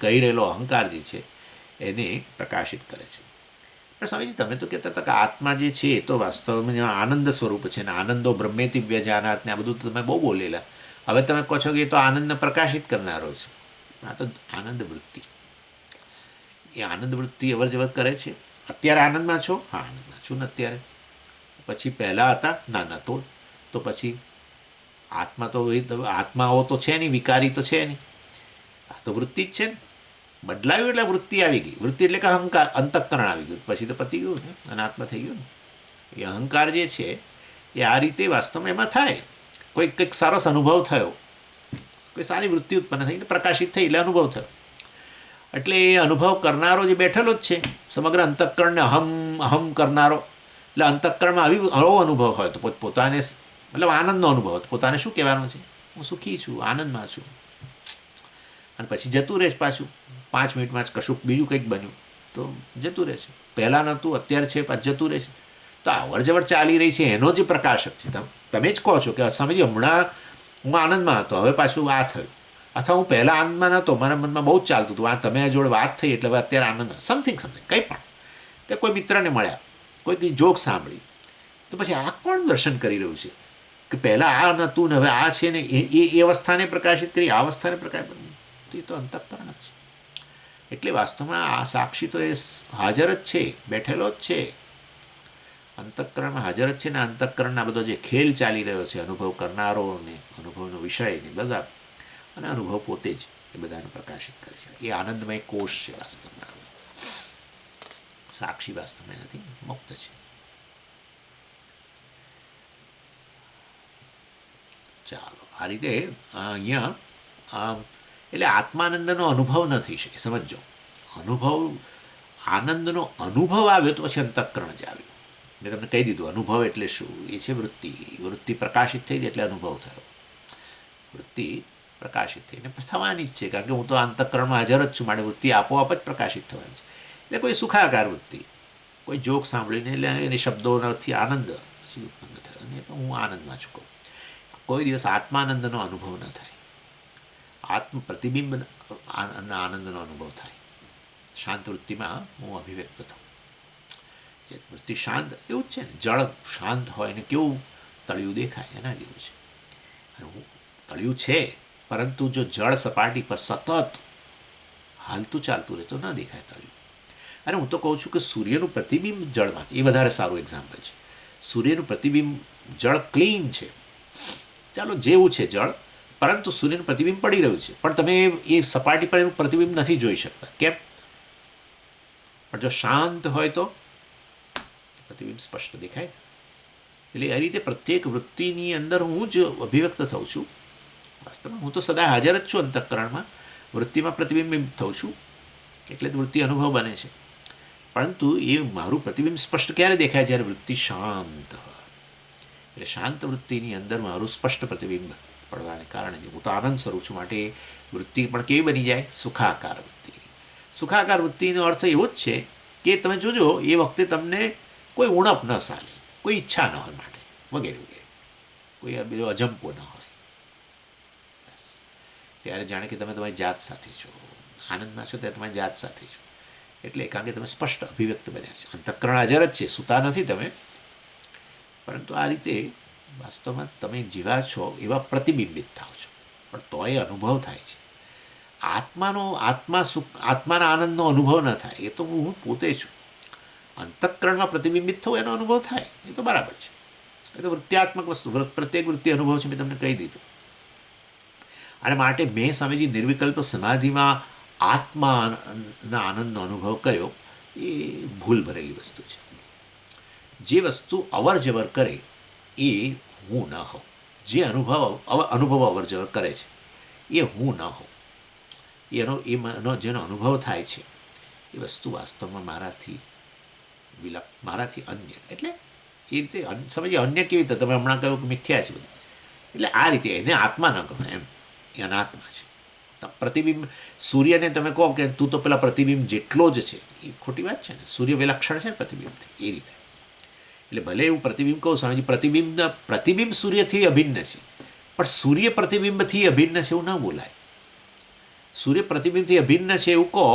કહી રહેલો અહંકાર જે છે એને પ્રકાશિત કરે છે. પણ સ્વામીજી તમે તો કહેતા હતા કે આત્મા જે છે એ તો વાસ્તવમાં આનંદ સ્વરૂપ છે ને આનંદો બ્રહ્મેતિ વ્યજાનાત ને આ બધું તમે બહુ બોલેલા. હવે તમે કહો છો કે એ તો આનંદને પ્રકાશિત કરનારો છે. આ તો આનંદ વૃત્તિ, એ આનંદ વૃત્તિ અવર જવર કરે છે. અત્યારે આનંદમાં છો? હા, આનંદમાં છું ને અત્યારે. પછી પહેલાં હતા? ના ના. તો પછી આત્મા તો આત્માઓ તો છે નહીં, વિકારી તો છે નહીં, આ તો વૃત્તિ જ છે ને. બદલાવ્યું એટલે વૃત્તિ આવી ગઈ. વૃત્તિ એટલે કે અહંકાર, અંતઃકરણ આવી ગયું, પછી તો પતી ગયું ને, અનાત્મા થઈ ગયું ને. એ અહંકાર જે છે એ આ રીતે વાસ્તવમાં એમાં થાય. કંઈક સરસ અનુભવ થયો, કોઈ સારી વૃત્તિ ઉત્પન્ન થઈ, પ્રકાશિત થઈ એટલે અનુભવ થયો. એટલે એ અનુભવ કરનારો જે બેઠેલો જ છે, સમગ્ર અંતઃકરણને અહમ કરનારો, એટલે અંતઃકરણમાં આવો અનુભવ હોય તો પોતાને, મતલબ આનંદનો અનુભવ હોય તો પોતાને શું કહેવાનું છે? હું સુખી છું, આનંદમાં છું. અને પછી જતું રહે છે પાછું, 5 મિનિટમાં જ કશુંક બીજું કંઈક બન્યું તો જતું રહે છે. પહેલાં નહોતું, અત્યારે છે, પાછું જતું રહે છે. તો અવર જવર ચાલી રહી છે એનો જે પ્રકાશક છે. તમે જ કહો છો કે સમજી હમણાં હું આનંદમાં હતો, હવે પાછું આ થયું. અથવા હું પહેલાં આનંદમાં નહોતો, મારા મનમાં બહુ જ ચાલતું હતું, આ તમે જોડે વાત થઈ એટલે હવે અત્યારે આનંદમાં, સમથિંગ કંઈ પણ, કે કોઈ મિત્રને મળ્યા, કોઈ જોક સાંભળી, તો પછી આ કોણ દર્શન કરી રહ્યું છે કે પહેલાં આ નહોતું ને હવે આ છે ને, એ અવસ્થાને પ્રકાશિત કરી, આ અવસ્થાને પ્રકાશિત, તો અંતઃકરણ જ છે. એટલે વાસ્તવમાં આ સાક્ષી તો એ હાજર જ છે, બેઠેલો જ છે, અંતઃકરણમાં હાજર જ છે ને. અંતઃકરણના બધો જે ખેલ ચાલી રહ્યો છે, અનુભવ કરનારો ને અનુભવનો વિષય ને બધા, અને અનુભવ પોતે જ એ બધાને પ્રકાશિત કરે છે. એ આનંદમય કોષ છે વાસ્તવમાં. સાક્ષી વાસ્તવમાં નથી, મુક્ત છે. ચાલો, આ રીતે અહીંયા એટલે આત્માનંદનો અનુભવ ન થઈ શકે. સમજો, આનંદનો અનુભવ આવ્યો તો પછી અંતઃકરણ જ આવ્યું. મેં તમને કહી દીધું અનુભવ એટલે શું? એ છે વૃત્તિ પ્રકાશિત થઈ એટલે અનુભવ થયો. વૃત્તિ પ્રકાશિત થઈને થવાની જ છે, કારણ કે હું તો અંતઃકરણમાં હાજર જ છું, માટે વૃત્તિ આપોઆપ જ પ્રકાશિત થવાની છે. એટલે કોઈ સુખાકાર વૃત્તિ, કોઈ જોક સાંભળીને એટલે એની શબ્દોથી આનંદ પછી ઉત્પન્ન થયો, અને તો હું આનંદમાં છું. કોઈ દિવસ આત્માનંદનો અનુભવ ન થાય, આત્મ પ્રતિબિંબ આનંદનો અનુભવ થાય. શાંત વૃત્તિમાં હું અભિવ્યક્ત થઉં. જે વૃત્તિ શાંત, એવું જ છે ને, જળ શાંત હોય ને કેવું તળિયું દેખાય, એના જેવું છે. અને તળિયું છે, પરંતુ જો જળ સપાટી પર સતત હાલતું ચાલતું રહે તો ન દેખાય તળિયું. અને હું તો કહું છું કે સૂર્યનું પ્રતિબિંબ જળમાં છે, એ વધારે સારું એક્ઝામ્પલ છે. સૂર્યનું પ્રતિબિંબ, જળ ક્લીન છે, ચાલો જેવું છે જળ, પરંતુ સૂર્યનું પ્રતિબિંબ પડી રહ્યું છે, પણ તમે એ સપાટી પર એનું પ્રતિબિંબ નથી જોઈ શકતા. કેમ? પણ જો શાંત હોય તો પ્રતિબિંબ સ્પષ્ટ દેખાય. એટલે એ રીતે પ્રત્યેક વૃત્તિની અંદર હું જ અભિવ્યક્ત થઉં છું. વાસ્તવમાં હું તો સદા હાજર જ છું અંતઃકરણમાં, વૃત્તિમાં પ્રતિબિંબ થઉં છું, એટલે જ વૃત્તિ અનુભવ બને છે. પરંતુ એ મારું પ્રતિબિંબ સ્પષ્ટ ક્યારે દેખાય? જ્યારે વૃત્તિ શાંત હોય. એટલે શાંત વૃત્તિની અંદર મારું સ્પષ્ટ પ્રતિબિંબ પડવાને કારણે હું તો આનંદ સ્વરૂપ છું, માટે વૃત્તિ પણ કેવી બની જાય? સુખાકાર વૃત્તિ. સુખાકાર વૃત્તિનો અર્થ એવો જ છે કે તમે જોજો એ વખતે તમને કોઈ ઉણપ ન ચાલે, કોઈ ઈચ્છા ન હોય માટે, વગેરે વગેરે, કોઈ બીજો અજંપો ન હોય. ત્યારે જાણે કે તમે તમારી જાત સાથે છો, આનંદમાં છો ત્યારે તમારી જાત સાથે છો. એટલે કારણ કે તમે સ્પષ્ટ અભિવ્યક્ત બન્યા છે. અંતઃકરણ હાજર જ છે, સૂતા નથી તમે, પરંતુ આ રીતે વાસ્તવમાં તમે જેવા છો એવા પ્રતિબિંબિત થાવ છો, પણ તોય અનુભવ થાય છે. આત્માના આનંદનો અનુભવ ન થાય એ તો હું પોતે છું. અંતઃકરણમાં પ્રતિબિંબિત થવું એનો અનુભવ થાય એ તો બરાબર છે. એ તો વૃત્ત્યાત્મક વસ્તુ, પ્રત્યેક વૃત્તિ અનુભવ છે, મેં તમને કહી દીધું. અને માટે મેં સ્વામીજી નિર્વિકલ્પ સમાધિમાં આત્માના આનંદનો અનુભવ કર્યો એ ભૂલ ભરેલી વસ્તુ છે. જે વસ્તુ અવર જવર કરે એ હું ન હોઉં, જે અનુભવ અવર જવર કરે છે એ હું ન હોઉં, એનો જેનો અનુભવ થાય છે એ વસ્તુ વાસ્તવમાં મારાથી અન્ય, એટલે એ રીતે સમજીએ. અન્ય કેવી રીતે? તમે હમણાં કહ્યું કે મિથ્યા છે બધું, એટલે આ રીતે એને આત્મા ન ગમે, એમ એ અનાત્મા છે. પ્રતિબિંબ, સૂર્યને તમે કહો કે તું તો પેલા પ્રતિબિંબ જેટલો જ છે, એ ખોટી વાત છે ને. સૂર્ય વિલક્ષણ છે પ્રતિબિંબથી, એ રીતે. એટલે ભલે એવું પ્રતિબિંબ કહું સ્વામીજી, પ્રતિબિંબ સૂર્યથી અભિન્ન છે, પણ સૂર્ય પ્રતિબિંબથી અભિન્ન છે એવું ન બોલાય. સૂર્ય પ્રતિબિંબથી અભિન્ન છે એવું કહો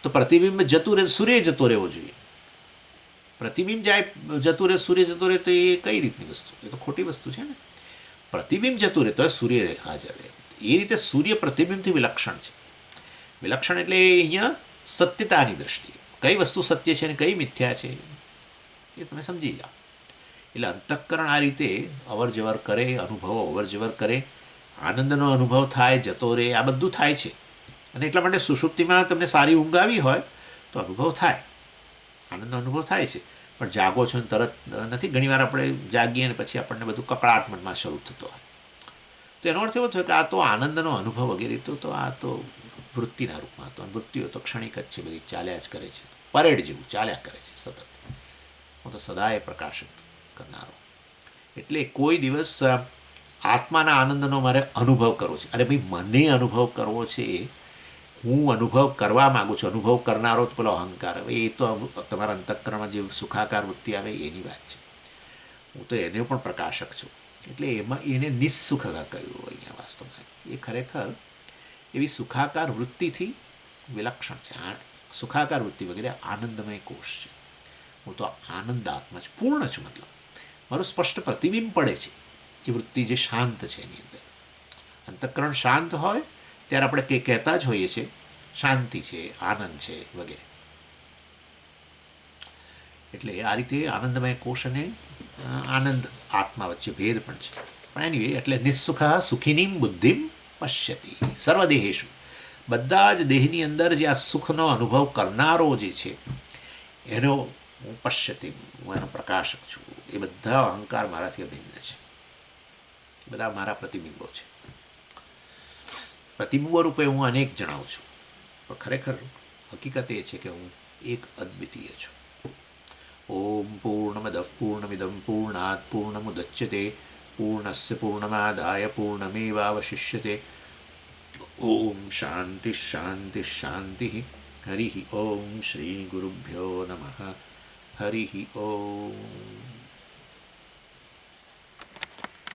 તો પ્રતિબિંબ જતું રહે, સૂર્ય જતો રહેવો જોઈએ. પ્રતિબિંબ જાય જતું રહે, સૂર્ય જતો રહે, તો એ કઈ રીતની વસ્તુ? એ તો ખોટી વસ્તુ છે ને. પ્રતિબિંબ જતું રહે તો સૂર્ય હાજર રહે. એ રીતે સૂર્ય પ્રતિબિંબથી વિલક્ષણ છે. વિલક્ષણ એટલે અહીંયા સત્યતાની દ્રષ્ટિએ કઈ વસ્તુ સત્ય છે અને કઈ મિથ્યા છે એ તમે સમજી જાઓ. એટલે અંતઃકરણ આ રીતે અવર જવર કરે, અનુભવો અવર જવર કરે, આનંદનો અનુભવ થાય, જતો રહે, આ બધું થાય છે. અને એટલા માટે સુષુપ્તિમાં તમને સારી ઊંઘ આવી હોય તો અનુભવ થાય, આનંદનો અનુભવ થાય છે. પણ જાગો છો ને તરત નથી. ઘણીવાર આપણે જાગીએ ને પછી આપણને બધું કકળાટ મનમાં શરૂ થતો હોય. તો એનો અર્થ એવો થયો કે આ તો આનંદનો અનુભવ વગેરે તો આ તો વૃત્તિના રૂપમાં હતો. વૃત્તિઓ તો ક્ષણિક જ છે, બધી ચાલ્યા જ કરે છે, પરેડ જેવું ચાલ્યા કરે છે સતત. હું તો સદાય પ્રકાશિત કરનારો. એટલે કોઈ દિવસ આત્માના આનંદનો મારે અનુભવ કરવો છે. અરે ભાઈ, મને અનુભવ કરવો છે, હું અનુભવ કરવા માગું છું. અનુભવ કરનારો તો પેલો અહંકાર, હવે એ તો તમારા અંતઃકરણમાં જે સુખાકાર વૃત્તિ આવે એની વાત છે. હું તો એને પણ પ્રકાશક છું. એટલે એમાં એને નિસ્સુખતા કહ્યું અહીંયા વાસ્તવમાં. એ ખરેખર એવી સુખાકાર વૃત્તિથી વિલક્ષણ છે. સુખાકાર વૃત્તિ વગેરે આનંદમય કોષ છે. હું તો આનંદ આત્મા છું, પૂર્ણ છું. મતલબ મારું સ્પષ્ટ પ્રતિબિંબ પડે છે એ વૃત્તિ જે શાંત છે એની અંદર. અંતઃકરણ શાંત હોય ત્યારે આપણે કહેતા જ હોઈએ છીએ શાંતિ છે, આનંદ છે વગેરે. એટલે આ રીતે આનંદમય કોષ અને આનંદ આત્મા વચ્ચે ભેદ પણ છે. પણ એની એટલે નિસ્સુખ સુખિનીમ બુદ્ધિમ પશ્યતિ સર્વદેહેશુ. બધા જ દેહની અંદર જે આ સુખનો અનુભવ કરનારો જે છે એનો હું પશ્યતિ, હું એનો પ્રકાશક છું. એ બધા અહંકાર મારાથી અભિન્ન છે, એ બધા મારા પ્રતિબિંબો છે. પ્રતિબિંબો રૂપે હું અનેક જણાવું છું, પણ ખરેખર હકીકત એ છે કે હું એક અદ્વિતીય છું. ઓમ પૂર્ણમદ પૂર્ણમિદમ પૂર્ણાત પૂર્ણમુદચ્યતે પૂર્ણસ્ય પૂર્ણમાદાય પૂર્ણમેવાવશિષ્યતે. ઓમ શાંતિ શાંતિ શાંતિ. હરિ ઓમ શ્રી ગુરુભ્યો નમઃ. હરિ ઓમ.